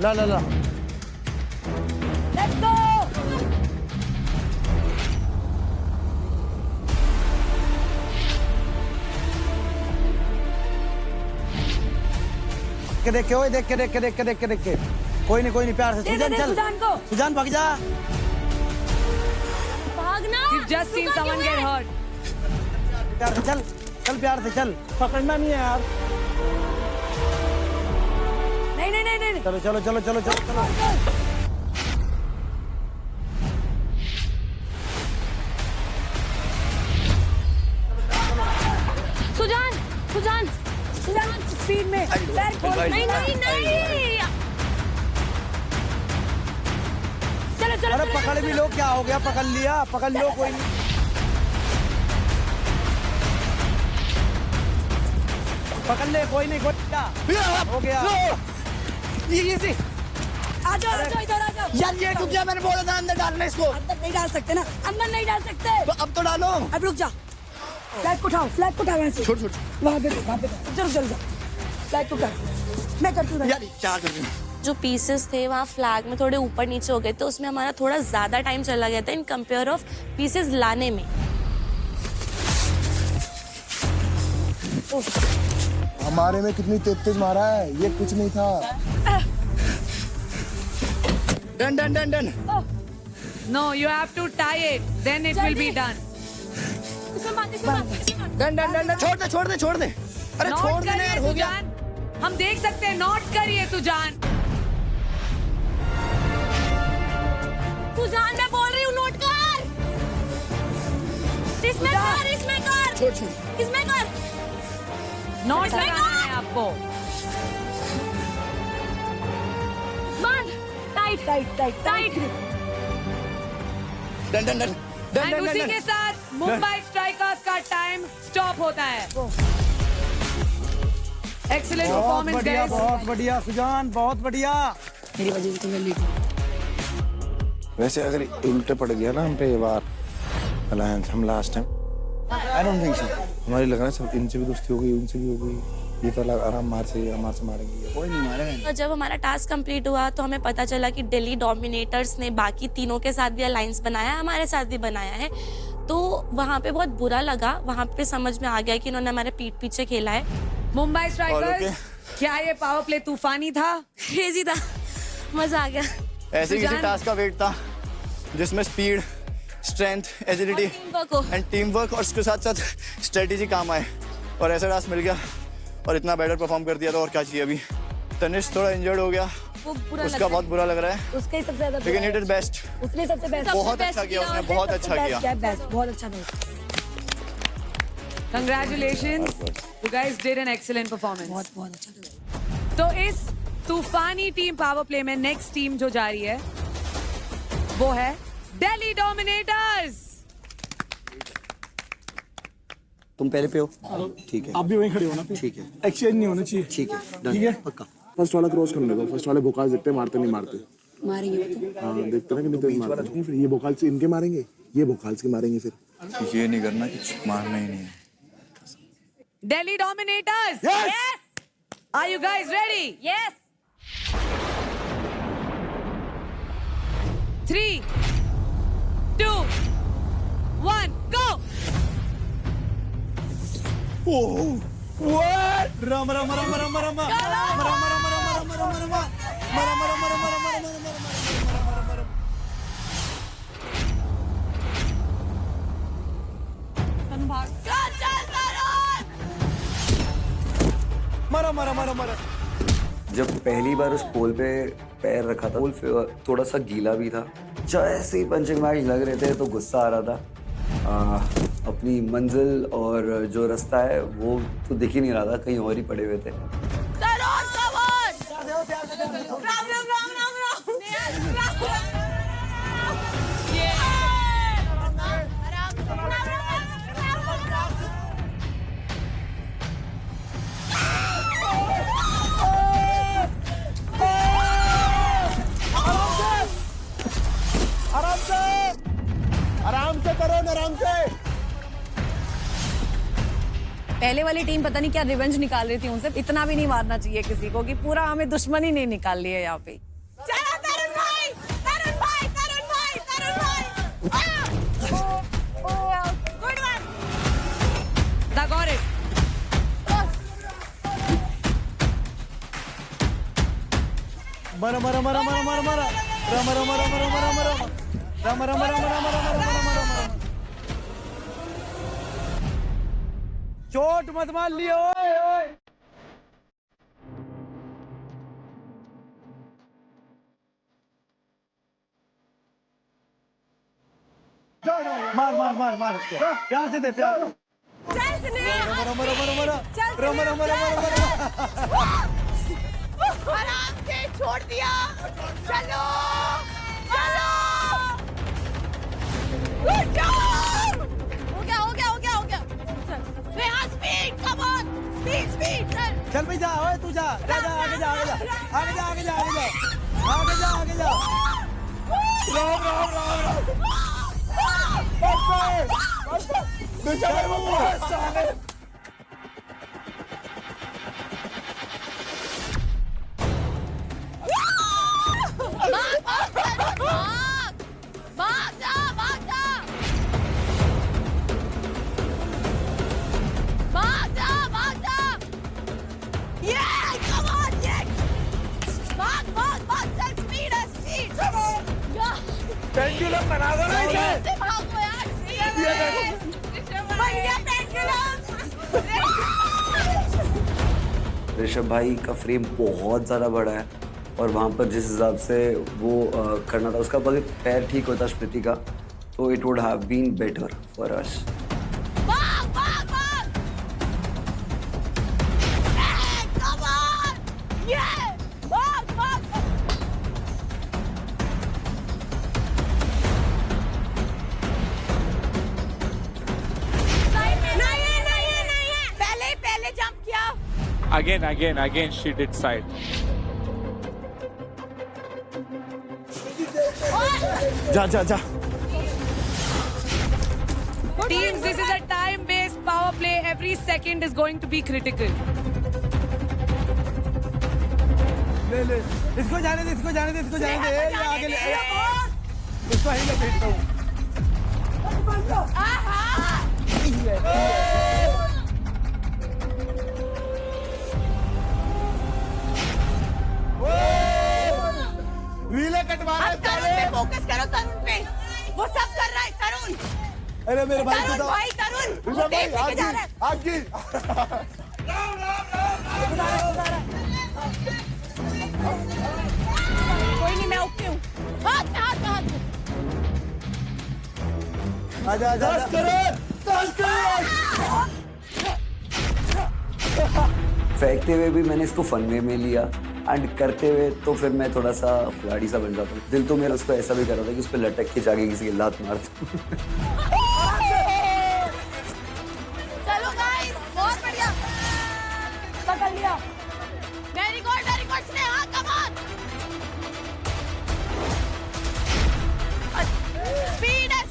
Speaker 12: ला
Speaker 10: Let's go.
Speaker 12: देख के ओए, देख के कोई नहीं प्यार से। सुजान चल,
Speaker 10: सुजान को।
Speaker 12: सुजान भाग जा।
Speaker 2: भागना।
Speaker 4: You've just seen someone get hurt.
Speaker 12: प्यार से चल प्यार से चल, पकड़ना नहीं है यार।
Speaker 10: नहीं।
Speaker 12: चलो।
Speaker 2: सुजान
Speaker 10: स्पीड में।
Speaker 2: नहीं।
Speaker 10: चलो।
Speaker 12: अरे पकड़ भी लो, क्या हो गया, पकड़ लिया, पकड़ लो, कोई नहीं। पकड़ ले, कोई नहीं हो गया।
Speaker 9: ये
Speaker 10: आ जाओ इधर आ जाओ।
Speaker 9: यार ये रुक जा, मैंने बोला था अंदर डालना इसको।
Speaker 10: अंदर नहीं डाल सकते ना, अंदर नहीं डाल सकते।
Speaker 9: तो अब तो डालो।
Speaker 10: अब रुक जा, फ्लैग को उठाओ वहाँ से। छोड़ वहाँ पे चल जा, फ्लैग को उठा, मैं करती हूँ।
Speaker 9: यार क्या कर रही हूँ?
Speaker 2: जो पीसेस थे वहाँ फ्लैग में थोड़े ऊपर नीचे हो गए, तो उसमें हमारा थोड़ा ज्यादा टाइम चला गया था इन कंपेयर ऑफ पीसेस लाने में।
Speaker 1: हमारे में कितनी तेज मारा है, ये कुछ नहीं था।
Speaker 9: Done.
Speaker 4: No, you have to tie it. Then it will be done.
Speaker 9: Done. छोड़ दे। अरे
Speaker 4: नोट
Speaker 9: छोड़ देना
Speaker 4: करिए
Speaker 9: यार, हो गया।
Speaker 4: सुजान, हम देख सकते हैं। नोट करिए सुजान।
Speaker 2: सुजान, मैं बोल रही हूँ नोट कर। इसमें कर।
Speaker 9: छोड़।
Speaker 2: इसमें कर।
Speaker 4: नोट लगाना है आपको। टाइट।
Speaker 9: डन।
Speaker 4: एंड उसी के साथ मुंबई स्ट्राइकर्स का टाइम स्टॉप होता है। Excellent performance guys.
Speaker 12: बहुत बढ़िया सुजान, बहुत बढ़िया।
Speaker 10: मेरी वजह से तुम्हें लेट।
Speaker 1: वैसे अगर उल्टे पड़ गया ना हम पे ये बार अलायंस, हम last time I don't think so, हमारी लग रहा है सब इनसे भी दोस्ती हो गई, उनसे भी हो गई। ये तो आराम हमारे से मारेंगे, कोई नहीं मारेगा।
Speaker 2: तो जब हमारा टास्क कंप्लीट हुआ तो हमें पता चला कि दिल्ली डोमिनेटर्स ने बाकी तीनों के साथ भी अलायंस बनाया, हमारे साथ भी बनाया है। तो वहाँ पे बहुत बुरा लगा, वहाँ पे समझ में आ गया कि इन्होंने हमारे पीठ पीछे खेला है।
Speaker 4: मुंबई स्ट्राइकर्स, क्या ये पावर प्ले तूफानी था?
Speaker 2: क्रेजी था, मजा आ गया।
Speaker 8: ऐसे किसी टास्क का वेट था जिसमें speed,
Speaker 9: strength, agility and team work, और उसके साथ साथ स्ट्रेटेजी काम आए और ऐसा टास्क मिल गया और इतना बेटर परफॉर्म कर दिया था। और क्या चाहिए अभी। तनिष्क थोड़ा इंजर्ड हो गया, उसका बहुत बुरा लग रहा है,
Speaker 6: उसका ही सबसे ज्यादा
Speaker 9: लेकिन ही डिड बेस्ट।
Speaker 6: उसने सबसे बेस्ट
Speaker 9: बहुत अच्छा किया उसने, बहुत अच्छा किया।
Speaker 6: बेस्ट, बहुत अच्छा best.
Speaker 4: Congratulations, you guys did an excellent performance.
Speaker 6: बहुत अच्छा।
Speaker 4: तो इस तूफानी टीम पावर प्ले में नेक्स्ट टीम जो जा रही है वो है दिल्ली डोमिनेटर्स।
Speaker 5: तुम पहले पे हो, ठीक है।
Speaker 3: आप भी वहीं खड़े हो ना,
Speaker 5: ठीक है,
Speaker 3: एक्सचेंज नहीं होना चाहिए।
Speaker 5: ठीक है,
Speaker 3: ठीक है,
Speaker 5: पक्का।
Speaker 1: फर्स्ट वाला क्रॉस करने दो, फर्स्ट वाले भोकाल देखते मारते नहीं मारते।
Speaker 6: मारेंगे
Speaker 1: हाँ देखते ना कि नहीं तो मारते। फिर ये भोकाल से इनके मारेंगे, ये भोकाल के मारेंगे। फिर
Speaker 9: ये नहीं करना कि मारना ही नहीं है।
Speaker 4: Delhi dominators,
Speaker 1: Yes!
Speaker 4: are you guys ready?
Speaker 6: Yes.
Speaker 4: 3, 2, 1, go!
Speaker 12: Ram Ram Ram Ram Ram
Speaker 5: जब पहली बार उस पोल पे पैर रखा था, पोल थोड़ा सा गीला भी था। जैसे ही पंचिंग बैग लग रहे थे तो गुस्सा आ रहा था। अपनी मंजिल और जो रास्ता है वो तो दिख ही नहीं रहा था, कहीं और ही पड़े हुए थे।
Speaker 1: आराम से करो, आराम से।
Speaker 11: पहले वाली टीम पता नहीं क्या रिवेंज निकाल रही थी उनसे। इतना भी नहीं मारना चाहिए किसी को कि पूरा हमें दुश्मनी नहीं निकाल ली है यहाँ पे।
Speaker 4: Got it.
Speaker 12: मरा मरा मरा मरा मरा मरा राम राम राम राम राम राम राम राम राम राम राम। चोट मत मार लियो। मार मार मार मार प्यार से दे, प्यार। मरा मरा मरा मरा राम राम राम राम।
Speaker 4: आराम से छोड़ दिया। चलो चलो। Good job! हो गया हो गया हो गया हो गया। Speed, come on, speed speed.
Speaker 12: चल भाई जा, ओए तू जा जा जा, आगे जा आगे जा आगे जा आगे जा आगे जा आगे जा आगे जा। राम राम राम राम। पेंडुलम बना दो ना इसे।
Speaker 5: ऋषभ भाई का फ्रेम बहुत ज़्यादा बड़ा है और वहाँ पर जिस हिसाब से वो करना था, उसका अगर पैर ठीक होता स्मृति का तो it would have been better for us.
Speaker 14: Again, she did side.
Speaker 1: जा जा जा।
Speaker 4: Teams, this is a time-based power play. Every second is going to be critical.
Speaker 12: ले ले इसको जाने दे, इसको जाने दे, इसको जाने दे। ये आगे ले, इसको ही लपेटता हूँ।
Speaker 1: रीले कटवा रहे हैं।
Speaker 4: तरुण पे फोकस करो, तरुण पे। वो सब कर रहा है तरुण।
Speaker 12: अरे मेरे भाई
Speaker 4: तरुण
Speaker 12: को
Speaker 4: भाई तरुण वो
Speaker 1: ऋषभ भाई
Speaker 4: टेप लेके जा रहा है।
Speaker 1: आगे
Speaker 4: कोई नहीं मैं उठती हूँ। हाथ में हाथ में हाथ में।
Speaker 12: आजा आजा
Speaker 5: फेंकते हुए भी मैंने इसको फन वे में लिया एंड करते हुए तो फिर मैं थोड़ा सा खिलाड़ी सा बन जाता हूँ। दिल तो मेरा उसको ऐसा भी कर रहा था कि उस पर लटक के जाके किसी की लात मार दूं।
Speaker 4: चलो गाइस बहुत बढ़िया पकड़ लिया। Very good Sneha come on.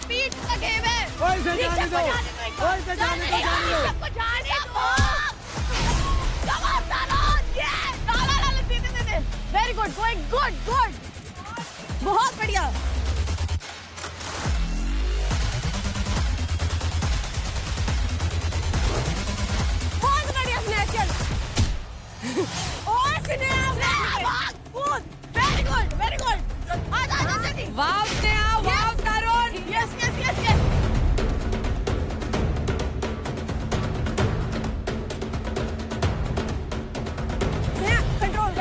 Speaker 4: Speed का गेम है। ऋषभ को जाने दो। कम ऑन तरुण ये ला दे। वेरी गुड गोइंग गुड बहुत बढ़िया। बहुत बढ़िया स्नैचर। और स्नेहा कूद। वेरी गुड आजा जल्दी। Wow Sneha wow Tarun. Yes control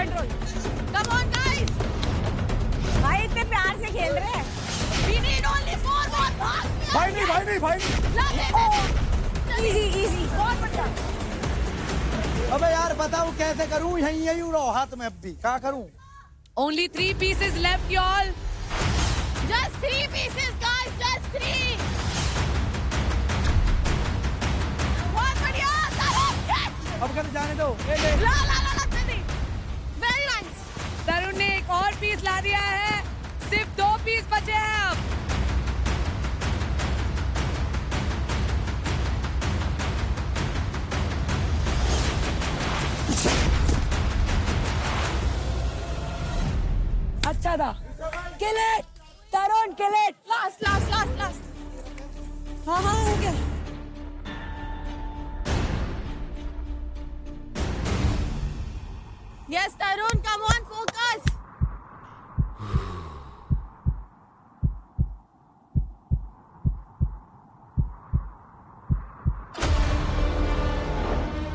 Speaker 4: come on guys. भाई इतने प्यार से खेल रहे हैं। वी नीड ओनली 4 more भाग।
Speaker 3: भाई नहीं
Speaker 4: इजी बहुत बढ़िया।
Speaker 12: अबे यार बताओ कैसे करूं, यही उड़ाओ हाथ में अब भी क्या करूं।
Speaker 4: Only 3 pieces left, y'all. Just 3 pieces, guys. Just 3. बहुत बढ़िया. तरुण, yes.
Speaker 12: अब कर जाने दो।
Speaker 4: ला जल्दी. Very nice. तरुण ने एक और पीस ला दिया है. सिर्फ 2 पीस बचे हैं अब.
Speaker 7: अच्छा था। Kill it! Tarun kill it!
Speaker 4: Last. हाँ हो गया. Yes, Tarun, come on, focus.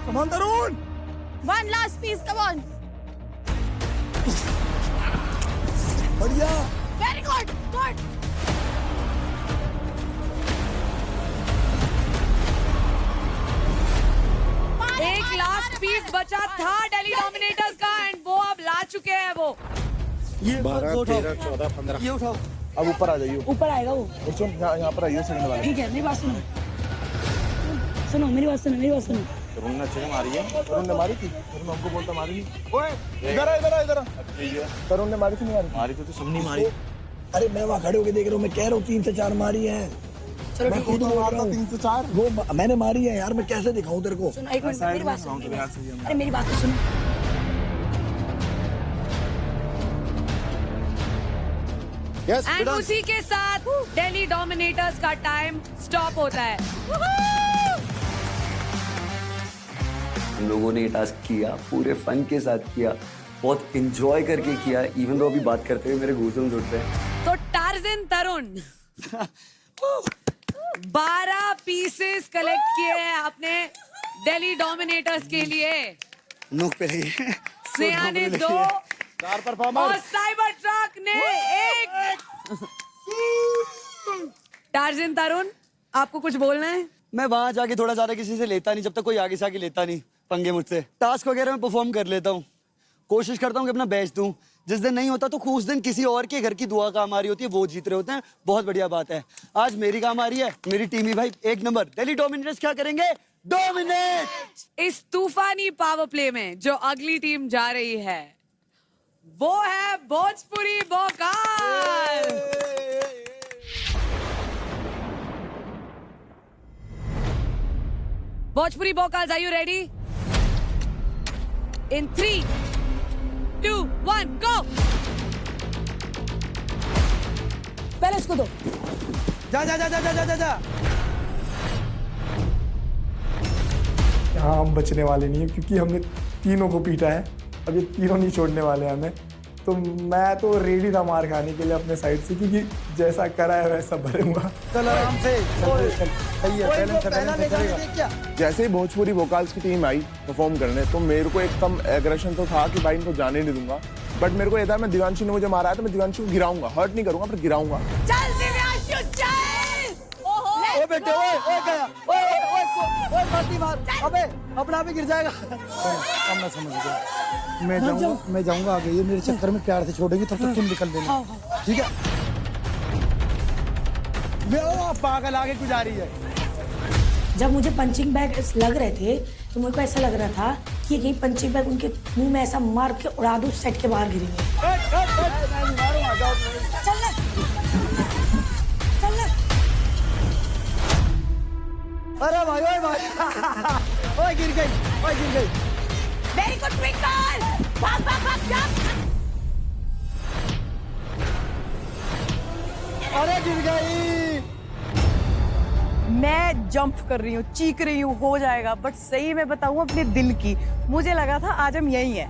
Speaker 3: Come on, Tarun!
Speaker 4: One last piece, come on.
Speaker 3: बढ़िया।
Speaker 4: Very good. एक लास्ट पीस बचा था दिल्ली डोमिनेटर्स का एंड वो अब ला चुके हैं वो.
Speaker 12: ये
Speaker 1: 12, 13, 14, 15
Speaker 12: ये उठाओ।
Speaker 1: अब ऊपर आ जाइए.
Speaker 7: ऊपर आएगा वो.
Speaker 1: और सुन यहाँ पर आइए सेकंड वाले.
Speaker 7: ठीक है मेरी बात सुनो मेरी बात सुनो.
Speaker 1: तरुण ने अच्छे से मारी है. तरुण ने मारी थी. तरुण हमको बोलता मारी नहीं. ओए इधर आ. तरुण ने मारी थी नहीं मारी थी तो सबने मारी.
Speaker 8: अरे मैं वहाँ खड़े होके देख रहा हूँ, मैं कह रहा हूँ 3 से 4 मारी है. मैं खुद बोल रहा हूँ
Speaker 1: 3 से 4
Speaker 8: वो मैंने मारी है यार. मैं कैसे दिखाऊं तेरे को?
Speaker 7: सुनो एक मिनट मेरी बात सुनो. अरे मेरी बात तो सुनो.
Speaker 4: एंड उसी के साथ दिल्ली डोमिनेटर्स का टाइम स्टॉप होता है.
Speaker 5: हम लोगों ने ये टास्क किया, पूरे फन के साथ किया, बहुत इंजॉय करके किया. इवन दो अभी बात करते हुए मेरे गूज़बम्स उठ रहे हैं.
Speaker 4: तो टार्जन तरुण 12 पीसेस कलेक्ट किए हैं आपने दिल्ली डोमिनेटर्स के लिए.
Speaker 9: नोक पे रही है.
Speaker 4: स्नेहा ने 2 और साइबर ट्रक ने 1. टार्जन तरुण आपको कुछ बोलना है?
Speaker 5: मैं वहां जाके थोड़ा ज्यादा किसी से लेता नहीं जब तक कोई आगे से आगे लेता नहीं पंगे मुझसे. टास्क वगैरह में परफॉर्म कर लेता हूँ, कोशिश करता हूँ कि अपना बेस्ट दूं. जिस दिन नहीं होता तो उस दिन किसी और के घर की दुआ काम आ रही होती है, वो जीत रहे होते हैं. बहुत बढ़िया बात है. आज मेरी काम आ रही है, मेरी टीम ही भाई 1 नंबर. दिल्ली डोमिनेटर्स क्या करेंगे? डोमिनेट.
Speaker 4: इस तूफानी पावर प्ले में जो अगली टीम जा रही है वो है Bhojpuri Bhokaal. Bhojpuri Bhokaal, are you ready? In 3, 2, 1, go!
Speaker 7: पहले इसको दो.
Speaker 12: जा.
Speaker 3: यहाँ हम बचने वाले नहीं है क्योंकि हमने तीनों को पीटा है. अब ये तीनों नहीं छोड़ने वाले हैं हमें. तो मैं तो रेडी था मार खाने के लिए अपने साइड से, क्योंकि जैसा करा है वैसा भरूंगा।
Speaker 12: चल आराम से, सही है, बैलेंस से चलेगा।
Speaker 1: जैसे ही भोजपुरी वोकाल्स की टीम आई परफॉर्म करने, तो मेरे को एकदम एग्रेशन तो था कि भाई इनको जाने नहीं दूंगा, बट मेरे को ये था मैं दिव्यांशु ने मुझे मारा है तो मैं दिव्यांशु को गिराऊंगा, हर्ट नहीं करूंगा पर गिराऊंगा।
Speaker 4: चल दिव्यांशु चल।
Speaker 12: ओए बेटे, ओए गया, ओए मारती मार, अबे अपना भी गिर जाएगा। अब मैं समझ गया, मैं जाऊंगा आगे, ये मेरे चक्कर में प्यार से छोड़ेगी तब तक तुम निकल देना, ठीक है? पागल आगे क्यों जा रही है?
Speaker 10: जब मुझे पंचिंग बैग लग रहे थे तो मुझे को ऐसा लग रहा था कि ये कहीं पंचिंग बैग उनके मुंह में ऐसा मार के उड़ा दूं, सेट के बाहर गिरेंगे। चल ले, चल ले।
Speaker 12: अरे भाई, ओए गिर गई।
Speaker 4: वेरी गुड ट्विंकल, भाग जंप।
Speaker 12: अरे गिर गई।
Speaker 13: मैं जंप कर रही हूँ, चीख रही हूँ, हो जाएगा, बट सही मैं बताऊँ अपने दिल की, मुझे लगा था आज हम यही हैं।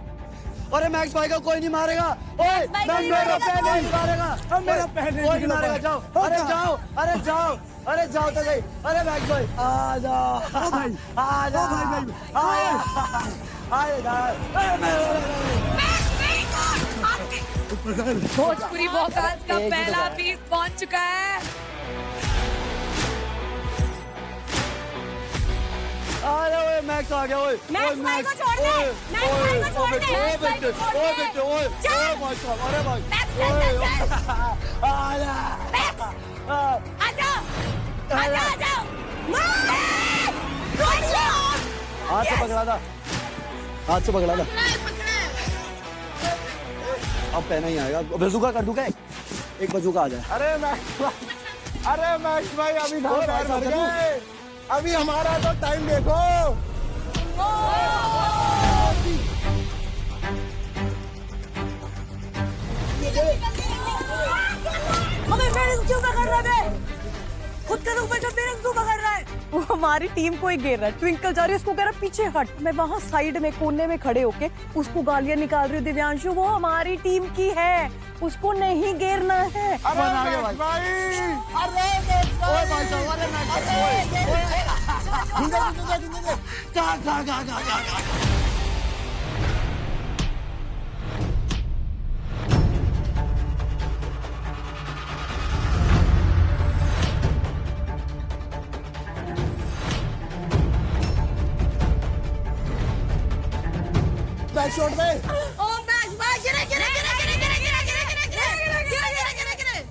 Speaker 12: अरे मैक्स भाई को कोई नहीं मारेगा। ओए मेरा पैर नहीं मारेगा, मेरा पैर नहीं मारेगा। जाओ, अरे जाओ तो गई। अरे मैक्स भाई आ जाओ, आ जाओ
Speaker 4: भोजपुरी वोकाल्स का पहला पीस पहुंच चुका है।
Speaker 12: अरे मैक्स आ गया।
Speaker 4: मैक्स भाई को छोड़ दे, मैक्स भाई को छोड़ दे,
Speaker 12: ओए बेटे, अरे भाई, हाथ से पकड़ा था। अब पहना ही आएगा। बजूका कर दूंगा, एक बजूका आ जाए।
Speaker 1: अरे मैक्स भाई अभी अभी हमारा तो टाइम देखो।
Speaker 10: क्यों पकड़ रहा है? खुद के रूप में जो मेरे क्यों पकड़ रहा है?
Speaker 13: वो हमारी टीम को ही घेर रहा है। ट्विंकल जा रही है, उसको कह रहा है पीछे हट। मैं वहाँ साइड में कोने में खड़े होके उसको गालियां निकाल रही हूँ। दिव्यांशु वो हमारी टीम की है, उसको नहीं घेरना है।
Speaker 1: बैक शॉट में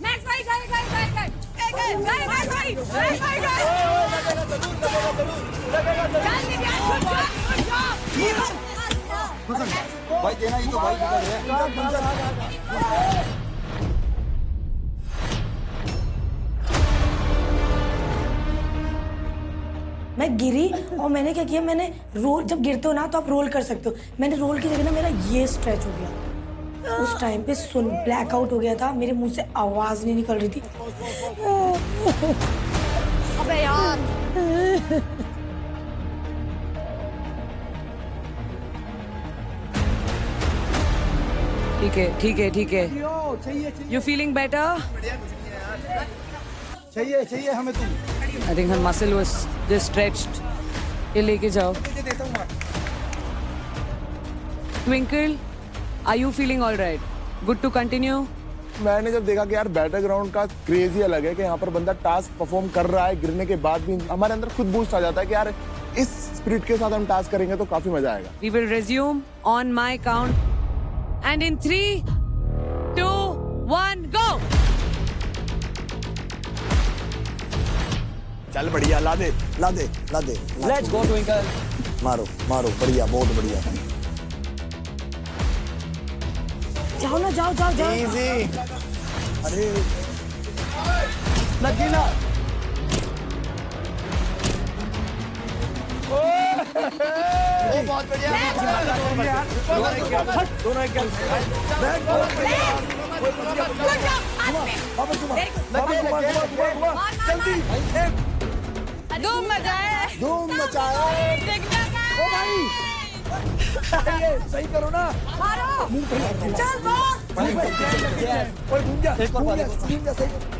Speaker 4: मैक्स भाई गिरे। मैक्स भाई
Speaker 12: भाई देना ही तो भाई
Speaker 10: मैं गिरी और मैंने क्या किया, मैंने रोल, जब गिरते हो ना तो आप रोल कर सकते हो, मैंने रोल की जगह ना मेरा ये स्ट्रेच हो गया। उस टाइम पे सुन ब्लैकआउट हो गया था, मेरे मुंह से आवाज नहीं निकल रही थी।
Speaker 4: अबे यार ठीक है। You feeling better?
Speaker 12: चाहिए हमें तुम।
Speaker 7: I think her muscle was just stretched. ये लेके जाओ। Twinkle, are you feeling all right? Good to continue?
Speaker 1: मैंने जब देखा कि यार बैटल ग्राउंड का क्रेज ही अलग है कि यहाँ पर बंदा टास्क परफॉर्म कर रहा है, गिरने के बाद भी हमारे अंदर खुद बूस्ट आ जाता है कि यार इस स्पिरिट के साथ हम टास्क करेंगे तो काफी मजा आएगा।
Speaker 4: We will resume on my count. And in 3, 2, 1, go!
Speaker 8: चल बढ़िया, ला दे।
Speaker 12: Let's go Twinkle.
Speaker 8: मारो बढ़िया, बहुत बढ़िया।
Speaker 10: जाओ ना, जाओ।
Speaker 1: इजी।
Speaker 12: अरे लगी ना। बहुत बढ़िया। दोनों एक
Speaker 4: धूम मचाए।
Speaker 1: धूम मचाए।
Speaker 4: देखना
Speaker 12: ओ भाई सही करो ना।
Speaker 4: मारो चल बॉल
Speaker 12: और घूम जा, एक और बार घूम जा, सही करो।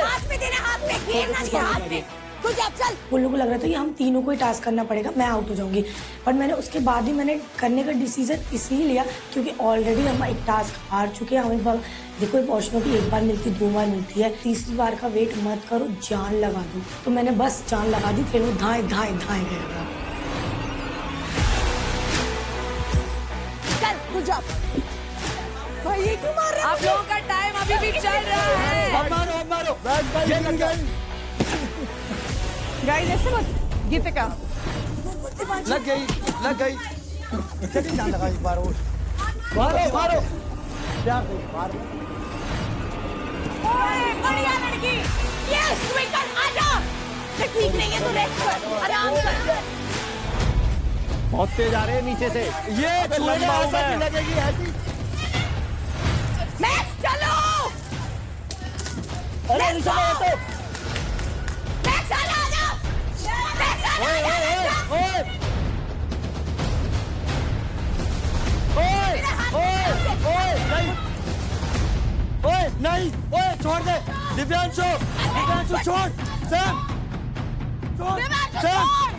Speaker 4: हाथ में देना, हाथ में घेरना नहीं, हाथ में कुछ। अब चल।
Speaker 10: उन लोगों को लग रहा था कि हम तीनों को ही टास्क करना पड़ेगा, मैं आउट हो जाऊंगी। बट मैंने उसके बाद ही मैंने करने का डिसीजन इसलिए लिया क्योंकि ऑलरेडी हम एक टास्क हार चुके हैं। हमें देखो अपॉर्चुनिटी एक बार मिलती, 2 बार मिलती है, तीसरी बार का वेट मत करो, जान लगा दो। तो मैंने बस जान लगा दी, फिर वो धाए धाए धाए गया।
Speaker 4: चल गुड जॉब। भाई ये क्यों मार रहे हो? आप लोगों का टाइम अभी भी चल रहा है।
Speaker 12: मारो मारो, ये लग गया।
Speaker 13: गाइस ऐसे मत, गीतिका
Speaker 12: लग गई। चलिए जान लगा एक बार और। मारो प्यार से मारो।
Speaker 4: ओए बढ़िया लड़की, यस ट्विंकल आजा। ठीक नहीं है तो रेस्ट कर, आराम कर।
Speaker 12: बहुत तेज आ रहे हैं नीचे से, ये लंबा ऐसा लगेगी ऐसी।
Speaker 4: मैक्स चलो।
Speaker 12: अरे निकलो तो।
Speaker 4: मैक्स आजा। मैक्स आजा।
Speaker 12: नहीं, छोड़ दे दिव्यांशु, छोड़ सैम,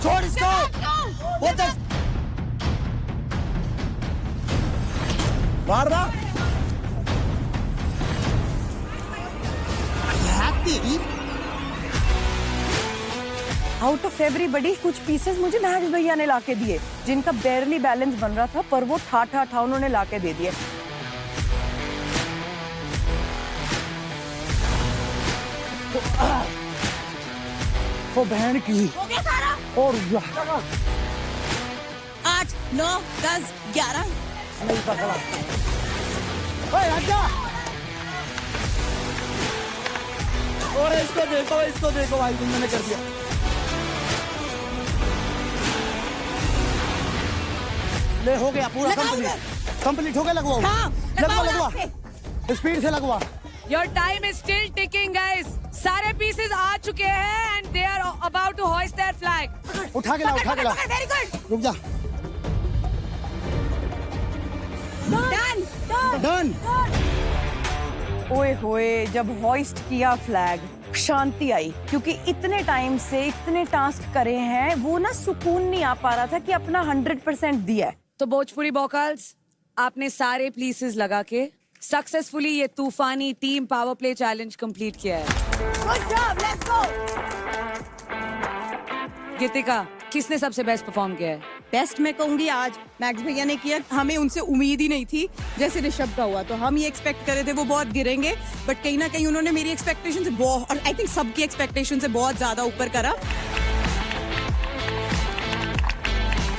Speaker 12: छोड़ इसको। मारना
Speaker 13: आउट ऑफ एवरीबडी कुछ पीसेस मुझे मैक्स भैया ने लाके दिए जिनका बेयरली बैलेंस बन रहा था, पर वो ठा उन्होंने लाके दे दिए।
Speaker 12: वो बहन की
Speaker 4: हो गया सारा।
Speaker 12: और
Speaker 4: 8 9 10 11
Speaker 12: नहीं पकड़ा। ओए आजा। और इसको देखो भाई, तुमने कर दिया। ले हो गया पूरा कंप्लीट हो गया। लगवाओ। लगवा स्पीड से लगवा।
Speaker 4: Your time is still ticking, guys. सारे pieces आ चुके हैं and they are about to hoist their flag.
Speaker 12: उठा के ला।
Speaker 4: Very good.
Speaker 12: रुक जा।
Speaker 4: Done.
Speaker 13: ओए होए, जब हॉइस्ट किया फ्लैग शांति आई, क्योंकि इतने टाइम से इतने टास्क करे हैं, वो ना सुकून नहीं आ पा रहा था कि अपना 100% दिया है।
Speaker 4: तो भोजपुरी बॉकल्स, आपने सारे पीसेस लगा के सक्सेसफुली ये तूफानी team power play challenge complete किया है। Good job, let's go. गीतिका, किसने सबसे बेस्ट परफॉर्म किया है?
Speaker 13: बेस्ट मैं कहूंगी आज मैक्स भैया ने किया। हमें उनसे उम्मीद ही नहीं थी, जैसे ऋषभ का हुआ तो हम ये एक्सपेक्ट कर रहे थे वो बहुत गिरेंगे, बट कहीं ना कहीं उन्होंने मेरी एक्सपेक्टेशन से बहुत, और आई थिंक सबकी एक्सपेक्टेशन से बहुत ज्यादा ऊपर करा।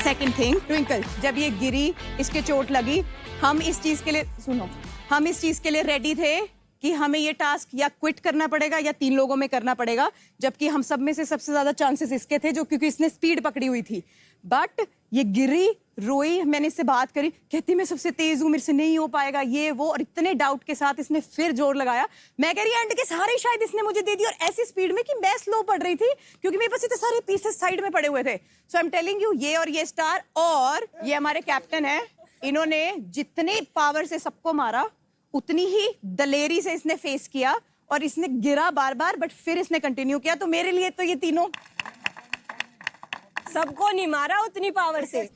Speaker 13: सेकंड थिंग, ट्विंकल, जब ये गिरी, इसके चोट लगी, हम इस चीज के लिए रेडी थे कि हमें ये टास्क या क्विट करना पड़ेगा या 3 लोगों में करना पड़ेगा, जबकि हम सब में से सबसे ज्यादा चांसेस इसके थे, जो क्योंकि इसने स्पीड पकड़ी हुई थी। बट ये गिरी, रोई, मैंने इससे बात करी, कहती मैं सबसे तेज हूं, मेरे से नहीं हो पाएगा ये वो, और इतने डाउट के साथ इसने फिर जोर लगाया। मैं कह रही एंड के सारे शायद इसने मुझे दे दी, और ऐसी स्पीड में कि मैं स्लो पड़ रही थी क्योंकि मेरे पास इतने सारे पीसेस साइड में पड़े हुए थे। सो आई एम टेलिंग यू, ये और ये स्टार और ये हमारे कैप्टन है, इन्होंने जितने पावर से सबको मारा उतनी ही दलेरी से इसने फेस किया, और इसने गिरा बार बार, बट फिर इसने कंटिन्यू किया। तो मेरे लिए तो ये तीनों, सबको नहीं मारा उतनी पावर से,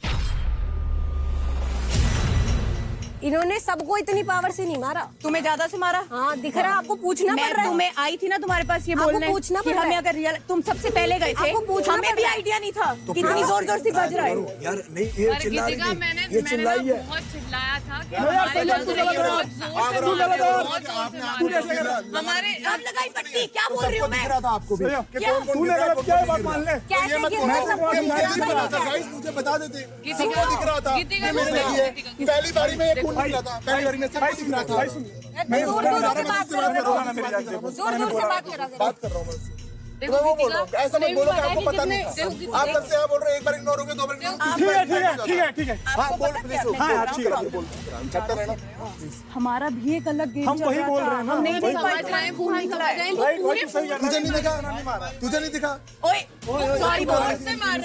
Speaker 6: इन्होंने सबको इतनी पावर से नहीं मारा।
Speaker 13: तुम्हें ज्यादा से मारा।
Speaker 6: हाँ दिख रहा है, आपको पूछना पड़ रहा है।
Speaker 13: तुम्हें आई थी ना तुम्हारे पास ये बोलने
Speaker 6: पूछना
Speaker 13: कि हमें अगर रियल, तुम सबसे पहले गए थे, हमें भी आइडिया नहीं था कि इतनी जोर जोर से बज रहा है
Speaker 8: यार। नहीं ये चिल्ला रही थी, ये चिल्लाई है।
Speaker 4: बहुत चिल्लाया था कि हमारे अब लगाई पट्टी। क्या बोल रही हूँ मैं?
Speaker 1: आपको भी
Speaker 3: तूने गलत किया है, बात मान ले।
Speaker 1: मुझे बता देते, सबको दिख रहा था। पहली बारी में ये खून निकला था, पहली बारी में सबको दिख रहा था।
Speaker 6: दूर दूर से बात कर रहा हूँ।
Speaker 1: बात कर रहा हूँ मैं। तो मैं वो बोल रहा हूँ, ऐसा मत बोलो कि आपको पता नहीं था। आप कब से यहाँ बोल रहे हो, एक बार इग्नोर हो गए, 2 बार इग्नोर।
Speaker 3: ठीक है
Speaker 1: हाँ बोल प्लीज।
Speaker 3: हाँ यार, ठीक है।
Speaker 1: बोल चलते रहना।
Speaker 13: हमारा भी एक अलग गेम
Speaker 3: हम वही बोल रहे हैं ना,
Speaker 13: हम नहीं
Speaker 3: वही
Speaker 13: समझ रहे हैं, भूल निकला है।
Speaker 1: तुझे नहीं दिखा, तुझे नहीं दिखा।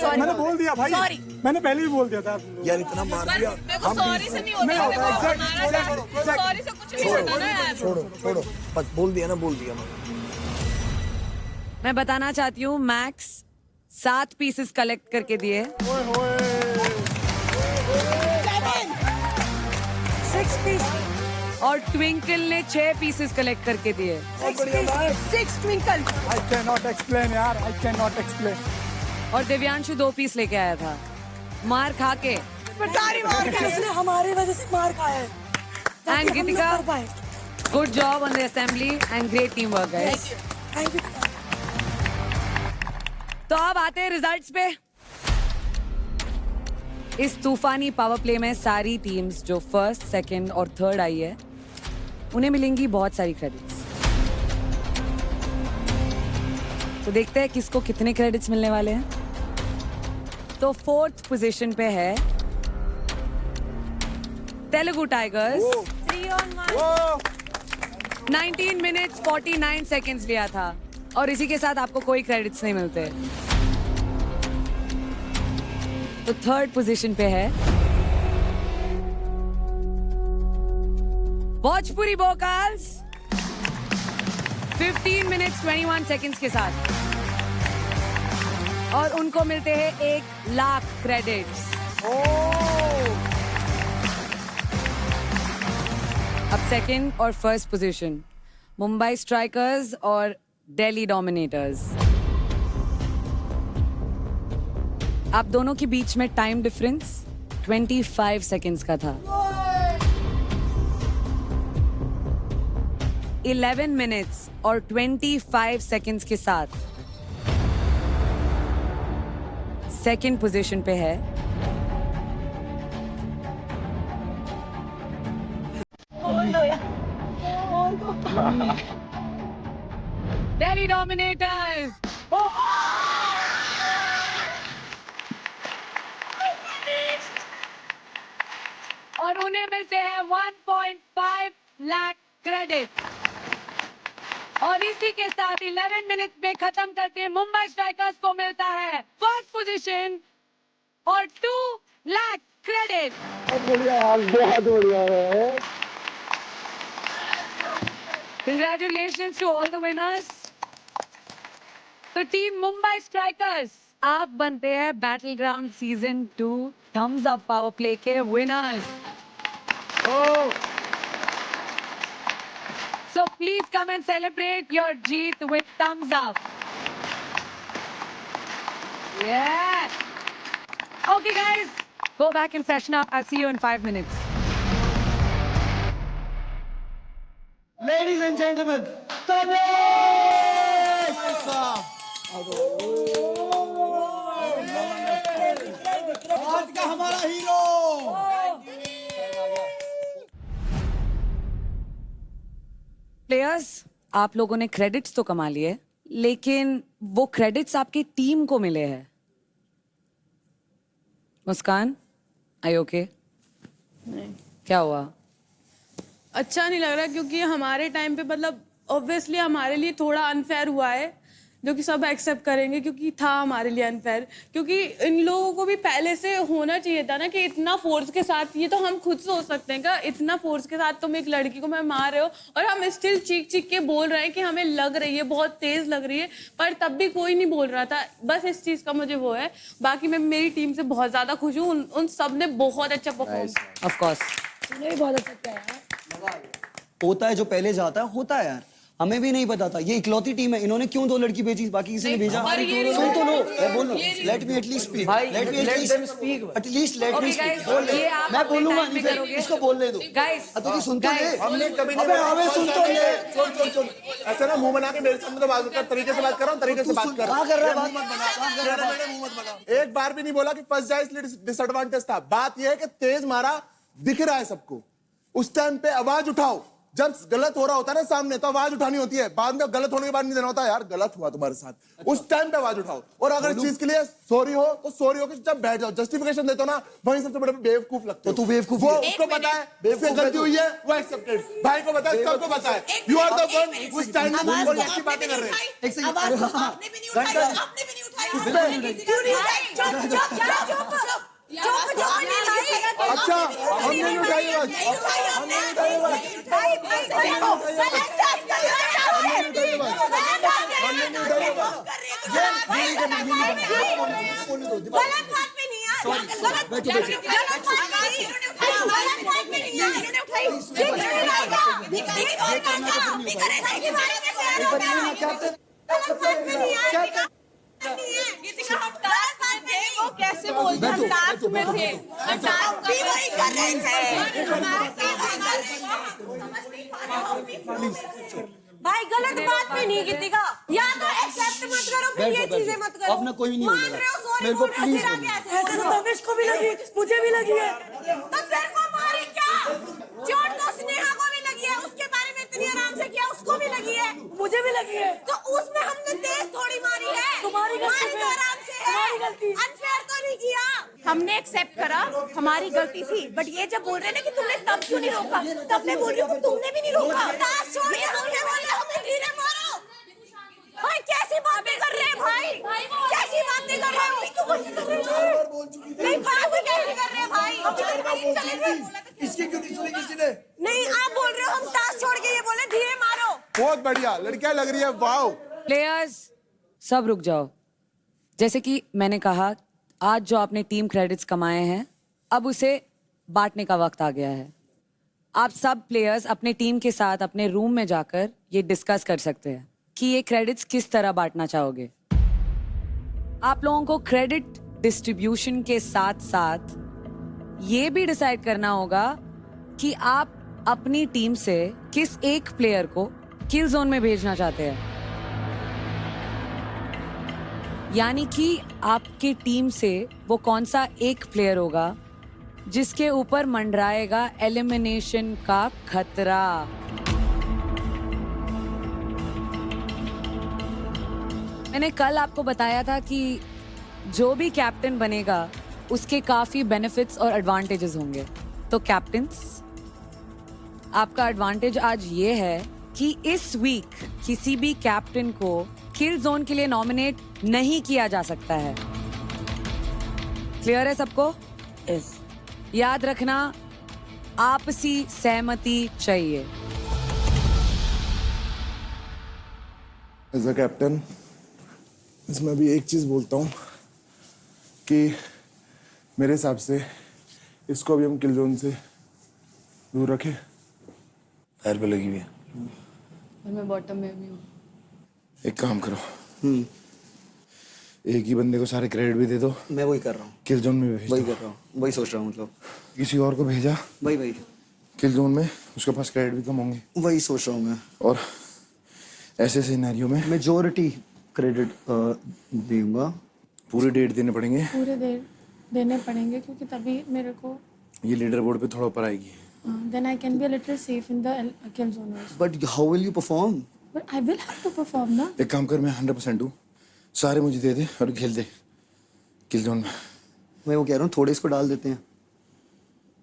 Speaker 13: सॉरी
Speaker 3: मैंने बोल दिया भाई, मैंने पहले ही बोल दिया था।
Speaker 8: यार इतना मार दिया।
Speaker 13: सॉरी से नहीं होता, सॉरी से कुछ नहीं होता ना यार।
Speaker 8: छोड़ो बस बोल दिया ना, बोल दिया मैंने।
Speaker 4: मैं बताना चाहती हूँ मैक्स 7 पीसेस कलेक्ट करके दिए।
Speaker 10: 6 पीस
Speaker 4: और ट्विंकल ने 6 पीसेस कलेक्ट करके दिए।
Speaker 10: 6 ट्विंकल।
Speaker 3: I cannot explain यार, I cannot explain।
Speaker 4: और दिव्यांशु 2 पीस लेके आया था। मार खा के।
Speaker 10: उसने हमारी वजह से मार खाया है।
Speaker 4: And Geetika, good job on the assembly and great team work guys.
Speaker 10: Thank you.
Speaker 4: तो अब आते हैं रिजल्ट्स पे। इस तूफानी पावर प्ले में सारी टीम्स जो फर्स्ट, सेकंड और थर्ड आई है, उन्हें मिलेंगी बहुत सारी क्रेडिट्स। तो देखते हैं किसको कितने क्रेडिट्स मिलने वाले हैं। तो 4th पोजीशन पे है Telugu tigers.
Speaker 2: 3 on 1।
Speaker 4: 19 minutes 49 seconds लिया था और इसी के साथ आपको कोई क्रेडिट्स नहीं मिलते। तो 3rd पोजीशन पे है भोजपुरी वोकल्स 15 मिनट्स 21 सेकेंड्स के साथ, और उनको मिलते हैं 1 लाख क्रेडिट्स। अब 2nd और 1st पोजीशन मुंबई स्ट्राइकर्स और दिल्ली डोमिनेटर्स। आप दोनों के बीच में टाइम डिफरेंस 25 सेकेंड्स का था। 11 मिनट्स और 25 सेकेंड्स के साथ 2nd पोजीशन पे है दिल्ली डोमिनेटर्स। और उन्हें मिलते हैं 1.5 लाख क्रेडिट। और इसी के साथ 11 मिनट में खत्म करते हैं मुंबई स्ट्राइकर्स को मिलता है 1st पोजीशन और 2 लाख क्रेडिट।
Speaker 1: बहुत बढ़िया है।
Speaker 4: Congratulations to all the winners. तो टीम मुंबई स्ट्राइकर्स, आप बनते हैं battle ground season 2 Thums Up power play के winners. So please come and celebrate your jeet with thumbs up. Yeah. Okay guys, go back and freshen up. I'll see you in 5 minutes.
Speaker 12: Ladies and gentlemen, आज का हमारा hero.
Speaker 4: Players, आप लोगों ने credits तो कमा लिए, लेकिन वो क्रेडिट्स आपकी टीम को मिले हैं। मुस्कान, आई ओके?
Speaker 13: नहीं,
Speaker 4: क्या हुआ?
Speaker 13: अच्छा नहीं लग रहा, क्योंकि हमारे टाइम पे मतलब ऑब्वियसली हमारे लिए थोड़ा अनफेयर हुआ है, जो कि सब एक्सेप्ट करेंगे, क्योंकि था हमारे लिए अनफेयर। क्योंकि इन लोगों को भी पहले से होना चाहिए था ना कि इतना फोर्स के साथ, ये तो हम खुद सोच सकते हैं क्या, इतना फोर्स के साथ तुम एक लड़की को मैं मार रहे हो और हम स्टिल चीख चीख के बोल रहे हैं कि हमें लग रही है, बहुत तेज लग रही है, पर तब भी कोई नहीं बोल रहा था। बस इस चीज का मुझे वो है। बाकी मैं मेरी टीम से बहुत ज्यादा खुश हूँ, उन सब ने बहुत अच्छा परफॉर्म।
Speaker 4: ऑफ कोर्स
Speaker 10: तूने भी बहुत अच्छा किया यार।
Speaker 5: होता है जो पहले जाता है, होता है यार। हमें भी नहीं पता था, ये इकलौती टीम है, इन्होंने क्यों 2 लड़की भेजी, बाकी किसी ने भेजा? सुन तो लो, मैं बोल रहा हूं, let me at least speak, let me at least let me speak. मैं बोलूंगा नहीं, फिर इसको बोलने दो।
Speaker 4: गाइस,
Speaker 5: तू सुन तो ले,
Speaker 1: हमने कभी नहीं,
Speaker 5: अबे हमें सुन तो ले।
Speaker 1: सुन ऐसे ना मुंह बना के मेरे सामने तो बात कर, तरीके से बात कर रहा हूँ, तरीके से बात कर।
Speaker 5: कहाँ कर रहा है बात? मत बना,
Speaker 1: मुंह मत बना। एक बार भी नहीं बोला कि फंस जाए इसलिए डिसएडवांटेज था। बात यह है कि तेज मारा दिख रहा है सबको, उस टाइम पे आवाज उठाओ, जब गलत हो रहा होता है ना सामने तो आवाज उठानी होती है, बाद में गलत होने के बाद नहीं देना होता यार गलत हुआ तुम्हारे साथ, उस टाइम पे आवाज उठाओ। और अगर चीज के लिए सॉरी हो तो सॉरी हो के जब बैठ जाओ, जस्टिफिकेशन देते हो ना वहीं सबसे बड़े बेवकूफ लगते हो।
Speaker 8: तो तू बेवकूफ
Speaker 1: वो उसको पता है उससे गलती हुई है, वो एक्सेप्टेड, भाई को पता है, सबको पता है। You are the one who stand और ऐसी बातें कर रहे हैं।
Speaker 8: एक सेकंड
Speaker 1: अच्छा हमने नहीं उठाई आवाज, हमने नहीं उठाई आवाज,
Speaker 4: कैसे बोलते हैं टास्क में थे,
Speaker 6: भाई गलत बात में नहीं गीतिका, या तो एक्सेप्ट मत करो फिर ये चीजें मत करो।
Speaker 8: अब ना कोई नहीं
Speaker 6: मान
Speaker 8: बोलेगा।
Speaker 6: रहे हो सॉरी
Speaker 8: मेरे को
Speaker 6: बोल रहे हो,
Speaker 8: प्लीज
Speaker 6: फिर आगे ऐसे
Speaker 10: ऐसे तो तनिष को भी लगी, मुझे भी लगी है।
Speaker 6: तो फिर को मारी क्या? चोट तो स्नेहा को भी लगी है, उसके बारे में इतनी आराम से किया, उसको भी लगी है,
Speaker 10: मुझे भी लगी है।
Speaker 6: तो उसमें हमने तेज थोड़ी मारी है,
Speaker 10: तुम्हारी गलती
Speaker 6: मारी तो आराम से है,
Speaker 10: तुम्हारी गलती।
Speaker 6: अनफेयर तो नहीं किया।
Speaker 15: हमने एक्सेप्ट करा हमारी गलती थी, बट ये जब बोल रहे हैं ना कि तुमने तब क्यों नहीं रोका, तब मैं बोल रही हूँ तुमने भी नहीं रोका।
Speaker 6: ताश छोड़ के हमने बोले हमें धीरे मारो। भाई कैसी बातें कर रहे हैं भाई, कैसी बातें कर रहे हो? नहीं बातें कैसे कर रहे हैं भाई?
Speaker 8: इसकी क्यों नहीं सुनी किसी ने?
Speaker 6: नहीं आप बोल रहे हो हम ताश छोड़ के ये बोले धीरे मारो।
Speaker 1: बहुत बढ़िया लड़कियां लग रही है, वाओ।
Speaker 7: प्लेयर्स सब रुक जाओ। जैसे कि मैंने कहा, आज जो आपने टीम क्रेडिट्स कमाए हैं अब उसे बांटने का वक्त आ गया है। आप सब प्लेयर्स अपने टीम के साथ अपने रूम में जाकर ये डिस्कस कर सकते हैं कि ये क्रेडिट्स किस तरह बांटना चाहोगे। आप लोगों को क्रेडिट डिस्ट्रीब्यूशन के साथ साथ ये भी डिसाइड करना होगा कि आप अपनी टीम से किस एक प्लेयर को किल जोन में भेजना चाहते हैं। यानी कि आपकी टीम से वो कौन सा एक प्लेयर होगा जिसके ऊपर मंडराएगा एलिमिनेशन का खतरा। मैंने कल आपको बताया था कि जो भी कैप्टन बनेगा उसके काफी बेनिफिट्स और एडवांटेजेस होंगे। तो कैप्टन्स, आपका एडवांटेज आज ये है कि इस वीक किसी भी कैप्टन को किल जोन के लिए नॉमिनेट नहीं किया जा सकता है। क्लियर है सबको?
Speaker 10: यस।
Speaker 7: याद रखना, आपसी सहमति चाहिए।
Speaker 1: एज अ कैप्टन इसमें भी एक चीज बोलता हूँ कि मेरे हिसाब से इसको भी हम किल जोन से दूर रखें।
Speaker 8: पैर पे लगी हुई है।
Speaker 13: और मैं बॉटम में भी हूँ।
Speaker 1: एक काम करो, एक ही बंदे को सारे क्रेडिट भी दे दो।
Speaker 5: मैं वही कर रहा हूँ,
Speaker 1: किल जोन में भी भेज
Speaker 5: वही
Speaker 1: दो।
Speaker 5: कर रहा हूँ, वही सोच रहा हूँ। मतलब
Speaker 1: किसी और को भेजा
Speaker 5: वही
Speaker 1: किल जोन में, उसके पास क्रेडिट भी कम होंगे।
Speaker 5: वही सोच रहा हूँ मैं।
Speaker 1: और ऐसे सिनेरियो में
Speaker 5: मेजोरिटी क्रेडिट दूंगा।
Speaker 1: पूरे डेट देने पड़ेंगे,
Speaker 2: पूरे देने पड़ेंगे क्योंकि तभी मेरे को
Speaker 1: ये लीडर बोर्ड पे थोड़ा ऊपर आएगी।
Speaker 2: then I can be a little safe in the kill zone also.
Speaker 5: But how will you perform?
Speaker 2: But I will have to perform ना।
Speaker 1: एक काम कर, मैं 100% हूँ, सारे मुझे दे दे और खेल दे किल जोन में।
Speaker 5: मैं वो कह रहा हूँ थोड़े इसको डाल देते हैं,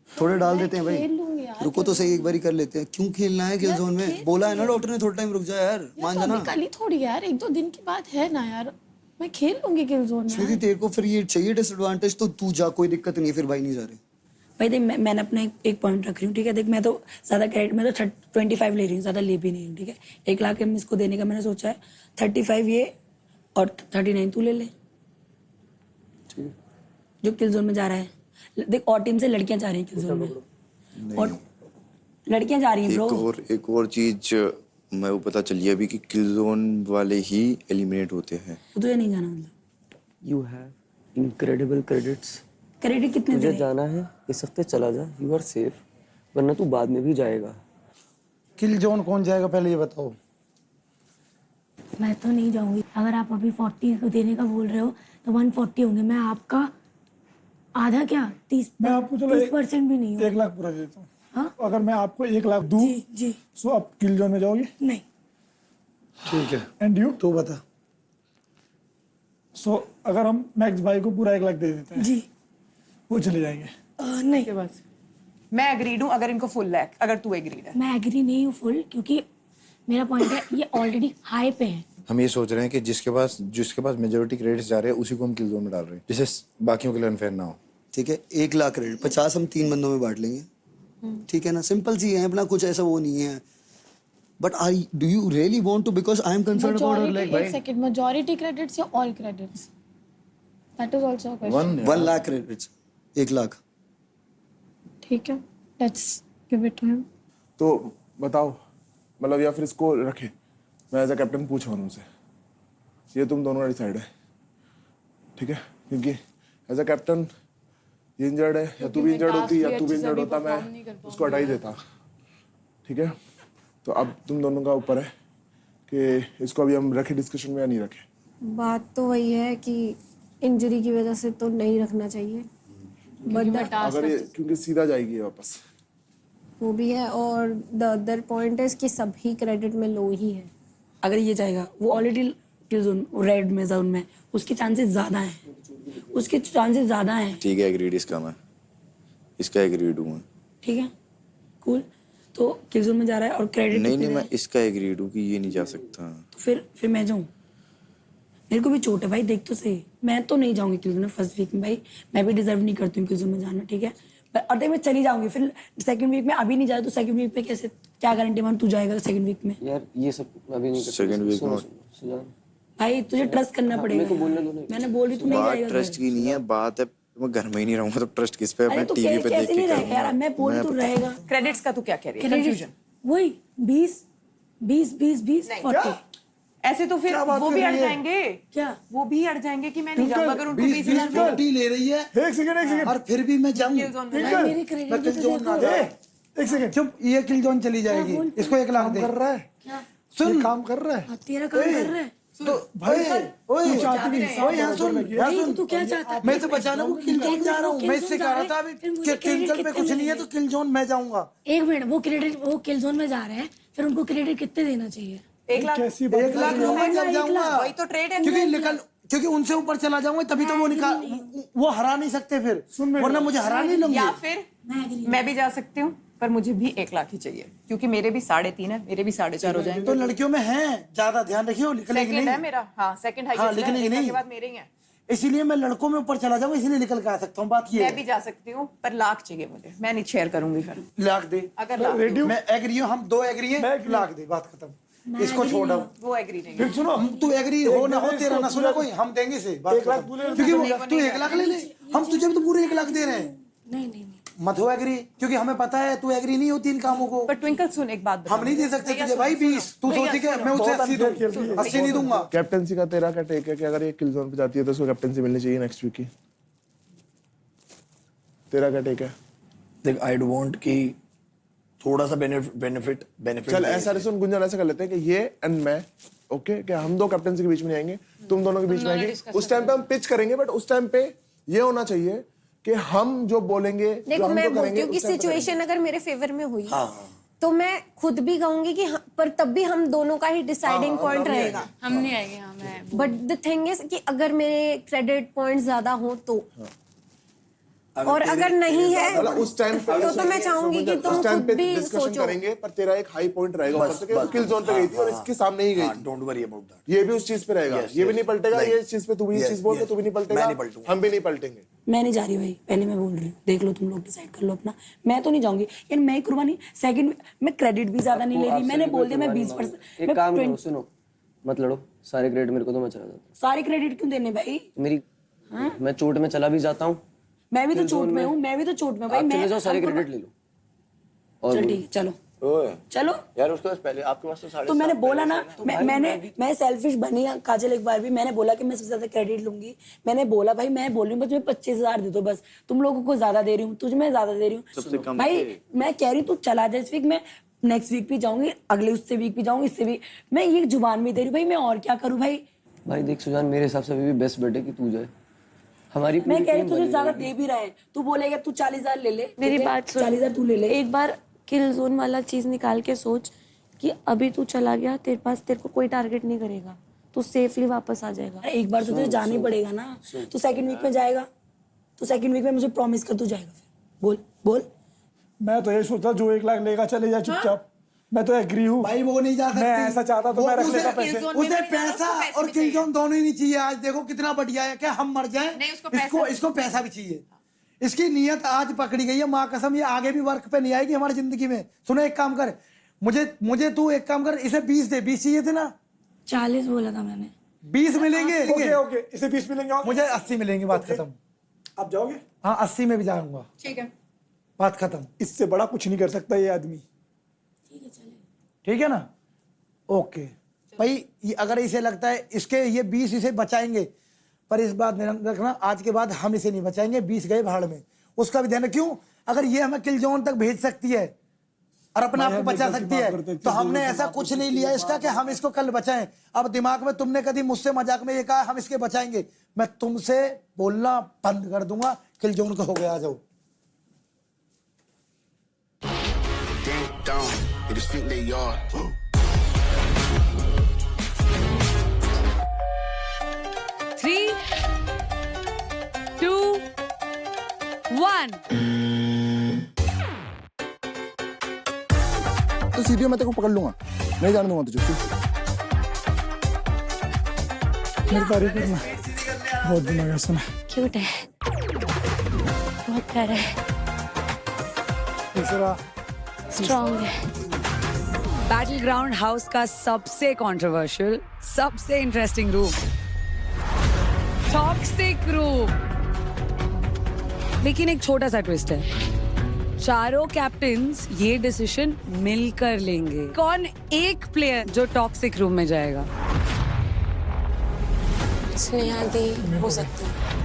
Speaker 5: थोड़े डाल देते हैं भाई।
Speaker 2: खेल लूंगी यार।
Speaker 5: रुको तो सही, एक बारी कर लेते हैं। क्यों खेलना है किल जोन में? बोला है ना डॉक्टर ने थोड़ा टाइम रुक जा यार, मान जाना।
Speaker 2: कल ही थोड़ी यार, 1-2 दिन की बात है ना यार, मैं खेल लूंगी किल जोन में।
Speaker 5: स्वीटी तेरे को फिर ये चाहिए डिसएडवांटेज तो तू जा, कोई दिक्कत नहीं है। फिर भाई नहीं जा रहे
Speaker 10: भाई देख, मैंने अपना एक पॉइंट रख रही हूँ, ठीक है। देख मैं तो ज़्यादा क्रेडिट में तो 25 ले रही हूँ, ज़्यादा ले भी नहीं हूँ, ठीक है। 1 लाख इसको देने का मैंने सोचा है, 35 ये और 39 तू ले ले, जो किल जोन में जा रहा है। देख और टीम से लड़कियां जा रही हैं किल जोन में, और लड़कियां जा रही हैं ब्रो।
Speaker 16: एक और चीज मैं वो पता चली अभी कि किल जोन वाले ही एलिमिनेट होते हैं।
Speaker 10: तो तुझे नहीं जाना मतलब?
Speaker 5: You have incredible credits.
Speaker 10: Credit कितने
Speaker 5: तुझे
Speaker 10: दे?
Speaker 5: जाना है इस हफ्ते चला जा, यू आर सेफ, वरना तू बाद में भी जाएगा।
Speaker 12: किल जोन कौन जाएगा पहले ये बताओ।
Speaker 10: मैं तो नहीं जाऊंगी। अगर आप अभी 40 को देने का बोल रहे हो तो 140 होंगे। मैं आपका आधा क्या 30% भी नहीं हूँ।
Speaker 3: 1 लाख पूरा देता हूँ।
Speaker 10: हाँ
Speaker 3: अगर मैं आपको 1 लाख दूं
Speaker 10: जी जी
Speaker 3: सो आप किल जोन में जाओगे?
Speaker 10: नहीं
Speaker 12: ठीक है,
Speaker 3: एंड यू?
Speaker 12: तू बता।
Speaker 3: सो अगर हम मैक्स भाई को पूरा 1 लाख दे देते हैं
Speaker 10: जी
Speaker 3: वो चले जाएंगे?
Speaker 10: नहीं
Speaker 13: के बस मैं एग्रीड हूँ अगर इनको फुल लैक, अगर तू एग्रीड है।
Speaker 10: मैं एग्री नहीं हूँ फुल, क्योंकि मेरा पॉइंट है ये ऑलरेडी हाई पे है।
Speaker 16: हम ये सोच रहे हैं कि जिसके पास मेजोरिटी क्रेडिट्स जा रहे हैं उसी को हम किल जोन में डाल रहे हैं, जिससे बाकियों के लिए अनफेयर ना हो।
Speaker 17: ठीक है, 1 लाख क्रेडिट 50 हम 3 बंदों में बांट लेंगे, ठीक है ना? सिंपल सी है अपना, कुछ ऐसा वो नहीं है। But I do you really want to, because I am concern about like भाई।
Speaker 10: एक सेकंड, मेजॉरिटी क्रेडिट्स या all credits? That is also a question.
Speaker 17: 1 lakh credits, 1 lakh.
Speaker 10: ठीक है, let's give it to him.
Speaker 1: तो बताओ, मतलब या फिर इसको रखे, मैं एज अ कैप्टन पूछ रहा हूँ उनसे, ये तुम दोनों का डिसाइड है, ठीक है? क्योंकि एज अ कैप्टन ये इंजर्ड है, या तू भी इंजर्ड होती या तू भी इंजर्ड होता, मैं उसको हटा ही देता, ठीक है? तो अब तुम दोनों का ऊपर है कि इसको अभी हम रखे डिस्कशन में या नहीं रखे।
Speaker 6: बात तो वही है कि इंजरी की वजह से तो नहीं रखना चाहिए, बट
Speaker 1: अगर ये क्योंकि सीधा जाएगी ये वापस,
Speaker 6: वो भी है। और द अदर पॉइंट है कि सभी क्रेडिट में लो ही है।
Speaker 10: अगर ये जाएगा, वो ऑलरेडी किल जोन रेड में, जोन में, उसके चांसेस ज्यादा हैं, उसके चांसेस ज्यादा हैं।
Speaker 16: ठीक है, एग्रीड इसका, मैं इसका एग्रीड हूँ।
Speaker 10: ठीक है, कूल। तो किल जोन में जा रहा है और क्रेडिट
Speaker 16: नहीं, मैं इसका एग्रीड हूँ कि ये नहीं जा सकता।
Speaker 10: तो फिर मैं जाऊँ? मेरे को भी चोट है भाई, देख तो सही, मैं तो नहीं जाऊंगी किल जोन में फर्स्ट वीक में भाई, मैं भी डिजर्व नहीं करती हूँ किल जोन में जाना, ठीक है? और देख मैं चली जाऊंगी, फिर सेकंड वीक में अभी नहीं जाए तो सेकंड वीक में कैसे, क्या गारंटी मान तू जाएगा सेकंड वीक में?
Speaker 5: यार ये सब अभी नहीं कर सकते।
Speaker 16: सेकंड वीक में
Speaker 5: सुजान
Speaker 10: भाई तुझे ट्रस्ट करना पड़ेगा।
Speaker 5: मेरे को बोलने दो।
Speaker 10: मैंने बोल रही तू नहीं
Speaker 16: बात
Speaker 10: जाएगा।
Speaker 16: ट्रस्ट की नहीं है, बात है मैं घर में ही नहीं रहूंगा तो ट्रस्ट किस पे?
Speaker 10: अरे
Speaker 16: मैं
Speaker 10: तो
Speaker 16: टीवी पे देख
Speaker 10: कैसे
Speaker 16: के
Speaker 10: नहीं रहेगा यार, मैं बोल तो रहेगा।
Speaker 13: क्रेडिट्स का तू क्या कह रही है?
Speaker 10: Credit-
Speaker 13: कंफ्यूजन
Speaker 10: वही 20 20 20 20 40।
Speaker 13: ऐसे तो फिर वो भी अड़ जाएंगे।
Speaker 10: क्या
Speaker 13: वो भी अड़ जाएंगे कि मैं नहीं जाऊंगा अगर उनको 20,000
Speaker 12: 40 ले रही है।
Speaker 3: एक सेकंड
Speaker 12: और फिर भी मैं जाऊँ,
Speaker 10: मेरे क्रेडिट
Speaker 12: मैं किल जोन ना दे।
Speaker 3: एक सेकंड,
Speaker 12: चुप, ये किल जोन चली जाएगी, इसको 1 लाख दे।
Speaker 3: कर रहा है,
Speaker 12: सुन,
Speaker 3: काम कर रहा है
Speaker 10: हाँ, तेरा काम कर रहा है
Speaker 12: तो भाई ओए
Speaker 3: चाहती नहीं,
Speaker 12: ओए यहाँ सुन, यहाँ
Speaker 10: नहीं,
Speaker 12: सुन,
Speaker 10: तू क्या चाहता है?
Speaker 12: मैं तो बचाने को किल जोन जा रहा हूँ। मैं इससे कह रहा था अभी
Speaker 10: फिर मुझे
Speaker 12: कि ट्विंकल पे कुछ नहीं है तो किल जोन मैं जाऊंगा।
Speaker 10: एक मिनट, वो किल जोन में जा रहे हैं, फिर उनको क्रेडिट कितने देना चाहिए?
Speaker 13: 1 लाख।
Speaker 3: कैसी
Speaker 12: 1 लाख लूंगा जब जाऊंगा,
Speaker 13: वही तो ट्रेड है।
Speaker 12: क्योंकि उनसे ऊपर चला जाऊंगा तभी तो वो हरा नहीं सकते फिर, वरना मुझे हरा नहीं लूंगी।
Speaker 13: या फिर मैं भी जा सकती हूँ, पर मुझे भी 1 लाख ही चाहिए, क्योंकि मेरे भी 3.5 है, मेरे भी 4.5 हो जाएंगे।
Speaker 12: तो लड़कियों में है ज्यादा, ध्यान रखियो, निकलेगी
Speaker 13: सेकंड है
Speaker 12: नहीं।
Speaker 13: मेरा, हाँ सेकंड
Speaker 12: हाँ,
Speaker 13: हाईएस्ट
Speaker 12: लिखने की
Speaker 13: है,
Speaker 12: नहीं।
Speaker 13: के बाद मेरे ही है।
Speaker 12: इसीलिए मैं लड़कों में ऊपर चला जाऊंगा, इसलिए निकल के आ सकता हूँ। बात ये
Speaker 13: मैं
Speaker 12: है।
Speaker 13: भी जा सकती हूँ, पर लाख चाहिए मुझे, मैं नहीं शेयर करूंगी फिर।
Speaker 12: लाख दे,
Speaker 13: अगर लाख दूँ।
Speaker 12: मैं एग्री हूँ, हम 2 एग्री हैं, लाख दे, बात खत्म। इसको छोड़ अब।
Speaker 13: वो एग्री नहीं है।
Speaker 3: फिर सुनो,
Speaker 12: तू एग्री हो ना हो, तेरा ना सुना कोई, हम देंगे से बात
Speaker 3: 1 लाख
Speaker 12: खत्म।
Speaker 3: बोले,
Speaker 12: क्योंकि तू 1 लाख ले ले, हम तुझे भी तो पूरे 1 लाख दे रहे हैं।
Speaker 10: नहीं
Speaker 12: मत हो एग्री, क्योंकि हमें पता है तू एग्री नहीं होती इन कामों को।
Speaker 13: पर ट्विंकल सुन, एक बात
Speaker 12: हम नहीं दे सकते तुझे भाई 20, तू सोची कि मैं उसे 80 दूं, 80 नहीं दूंगा।
Speaker 1: कैप्टनसी का तेरा क्या टेक है कि अगर ये किल जोन पे जाती है तो उसको कैप्टनसी मिलनी चाहिए नेक्स्ट वीक की? तेरा क्या टेक है?
Speaker 8: देख आई वांट कि थोड़ा सा बेनिफिट
Speaker 1: चल ऐसा सुन गुंजन, ऐसा कर लेते हैं कि ये एंड मैं, ओके, कि हम 2 कैप्टनसी के बीच में नहीं आएंगे, तुम दोनों के बीच में आएंगे। उस टाइम पे हम पिच करेंगे, बट उस टाइम पे ये होना चाहिए कि हम जो बोलेंगे,
Speaker 6: देखो मैं बोलती हूँ कि सिचुएशन अगर मेरे फेवर में हुई तो मैं खुद भी कहूंगी कि पर तब भी हम दोनों का ही डिसाइडिंग पॉइंट रहेगा।
Speaker 2: हम नहीं आएंगे। हाँ, मैं
Speaker 6: बट द थिंग इज कि अगर मेरे क्रेडिट पॉइंट ज्यादा हो तो, और अगर नहीं है
Speaker 1: उस टाइम
Speaker 6: तो मैं चाहूंगी कि तुम खुद भी
Speaker 1: डिस्कशन
Speaker 6: सोचो।
Speaker 1: करेंगे, पर तेरा एक हाई पॉइंट रहेगा ऊपर से कि किल जोन पे गई थी और इसके सामने ही गई थी।
Speaker 8: Don't worry about that.
Speaker 1: ये भी उस चीज पे रहेगा, ये भी नहीं पलटेगा, ये इस चीज पे तू भी इस चीज बोल, तू भी नहीं पलटेगा, हम भी नहीं पलटेंगे।
Speaker 10: मैं नहीं जा रही भाई, पहले मैं बोल रही हूँ, देख लो तुम लोग डिसाइड कर लो अपना। मैं तो नहीं जाऊंगी यार, मैं कुर्बानी सेकंड मैं क्रेडिट भी ज्यादा नहीं ले रही, मैंने बोल दिया मैं 20%।
Speaker 5: एक काम करो, सुनो मत लड़ो, सारे क्रेडिट मेरे को तो मैं चला जाता
Speaker 10: सारे क्रेडिट क्यों देने भाई?
Speaker 5: मेरी मैं चोट में चला भी जाता हूँ,
Speaker 10: मैं भी तो चोट में हूँ, मैं भी तो चोट में भाई।
Speaker 5: आप चले जाओ, सारे क्रेडिट ले लो।
Speaker 10: चल ठीक है, चलो चलो
Speaker 9: यार उसके पास पहले आपके पास तो
Speaker 10: तो मैंने बोला ना, मैं सेल्फिश बनी काजल, एक बार भी मैंने बोला कि मैं सबसे ज्यादा क्रेडिट लूंगी। मैंने बोला भाई, मैं बोल रही हूँ बस मैं 25,000 दे दो, बस तुम लोगों को ज्यादा दे रही हूँ, तुझे मैं ज्यादा दे रही हूँ भाई। मैं कह रही हूँ तू चला जाए इस वीक, मैं नेक्स्ट वीक भी जाऊंगी, अगले उससे वीक भी जाऊंगी, इससे भी मैं ये जुबान भी दे रही हूँ भाई, मैं और क्या करूँ भाई।
Speaker 5: भाई देख सुजान, मेरे हिसाब से अभी भी बेस्ट बेट है कि तू जाए। हमारी
Speaker 10: मैं कह रही तुझे ज्यादा दे भी रहा है, तू बोलेगा तू 40,000 ले ले,
Speaker 2: मेरी बात सुन,
Speaker 10: 40,000 तू ले ले।
Speaker 2: एक बार किल जोन वाला चीज निकाल के सोच कि अभी तू चला गया, तेरे को कोई टारगेट नहीं करेगा, तू सेफली वापस आ जाएगा।
Speaker 10: एक बार तो तुझे जाना ही पड़ेगा ना। तू सेकंड वीक में जाएगा, तो सेकंड वीक में मुझे प्रॉमिस कर तू जाएगा। फिर बोल बोल।
Speaker 3: मैं तो ये सोचता जो 1 लाख लेगा चले जाए चुपचाप। मैं तो एग्री हूँ
Speaker 12: भाई, वो नहीं जा सकती।
Speaker 3: मैं ऐसा चाहता तो मैं रख लेता पैसे।
Speaker 12: उसे पैसा और किल जोन दोनों ही नहीं चाहिए। आज देखो कितना बढ़िया है, क्या हम मर जाएं, इसको पैसा भी चाहिए। इसकी नीयत आज पकड़ी गई है, माँ कसम ये आगे भी वर्क पे नहीं आएगी हमारी जिंदगी में। सुनो एक काम कर, मुझे तू एक काम कर, इसे 20 दे। 20 चाहिए थे ना?
Speaker 10: 40 बोला था मैंने।
Speaker 12: 20 मिलेंगे।
Speaker 3: ओके, इसे 20 मिलेंगे।
Speaker 12: मुझे 80 मिलेंगे, बात खत्म।
Speaker 3: आप जाओगे?
Speaker 12: हाँ 80 में भी जाऊंगा।
Speaker 13: ठीक है,
Speaker 3: बात खत्म। इससे बड़ा कुछ नहीं कर सकता ये आदमी।
Speaker 12: ठीक है ना? ओके भाई, अगर इसे लगता है इसके ये 20 इसे बचाएंगे, पर इस बात ध्यान रखना आज के बाद हम इसे नहीं बचाएंगे। 20 गए भाड़ में, उसका भी ध्यान। क्यों? अगर ये हमें किल जोन तक भेज सकती है और अपने आप को बचा सकती है, तो हमने ऐसा कुछ नहीं लिया इसका कि हम इसको कल बचाएं। अब दिमाग में तुमने कभी मुझसे मजाक में ये कहा हम इसके बचाएंगे, मैं तुमसे बोलना बंद कर दूंगा। किल जोन का हो गया, आ जाओ।
Speaker 18: They just think they are.
Speaker 4: 3, 2, 1.
Speaker 1: तो सीधी मैं तेरे को पकड़ लूंगा, नहीं जाने दूंगा तुझे।
Speaker 3: मेरी तारीफ करना, बहुत दिमाग है। सुना
Speaker 2: क्यूट है, बहुत प्यारा है,
Speaker 3: तीसरा
Speaker 2: स्ट्रॉन्ग है।
Speaker 7: बैटल ग्राउंड हाउस का सबसे कंट्रोवर्शियल, सबसे इंटरेस्टिंग रूम, टॉक्सिक रूम। लेकिन एक छोटा सा ट्विस्ट है, चारों कैप्टन्स ये डिसीजन मिलकर लेंगे। कौन एक प्लेयर जो टॉक्सिक रूम में जाएगा?
Speaker 2: स्नेहा दी हो सकती है।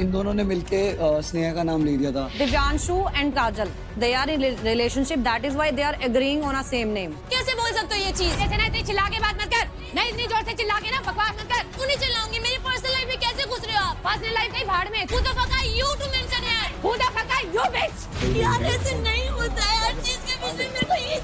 Speaker 5: इन दोनों ने मिलके स्नेहा का नाम ले दिया था।
Speaker 11: Divyanshu and Kajal, they are in relationship, that is why they are agreeing on a same name.
Speaker 15: कैसे बोल सकते हो ये चीज? ऐसे ना इतनी चिल्ला के बात मत कर, नहीं इतनी जोर से चिल्ला के ना बकवास मत कर। क्यों नहीं चिल्लाऊंगी? मेरी पर्सनल लाइफ में कैसे घुस रहे हो आप? पर्सनल लाइफ कहीं भाड़ में। Who the fuck are you to mention यार? Who the fuck are you bitch? यार ऐसे नहीं होता है, हर चीज के बीच में मेरे को ये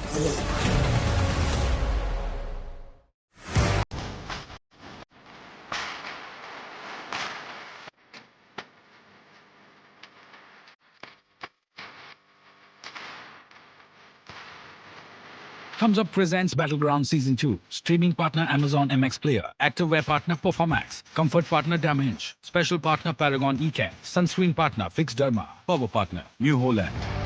Speaker 19: Thumbs Up presents Battleground Season 2. Streaming partner Amazon MX Player. Activewear partner Performax. Comfort partner Damage. Special partner Paragon eCare. Sunscreen partner Fix Derma. Power partner New Holland.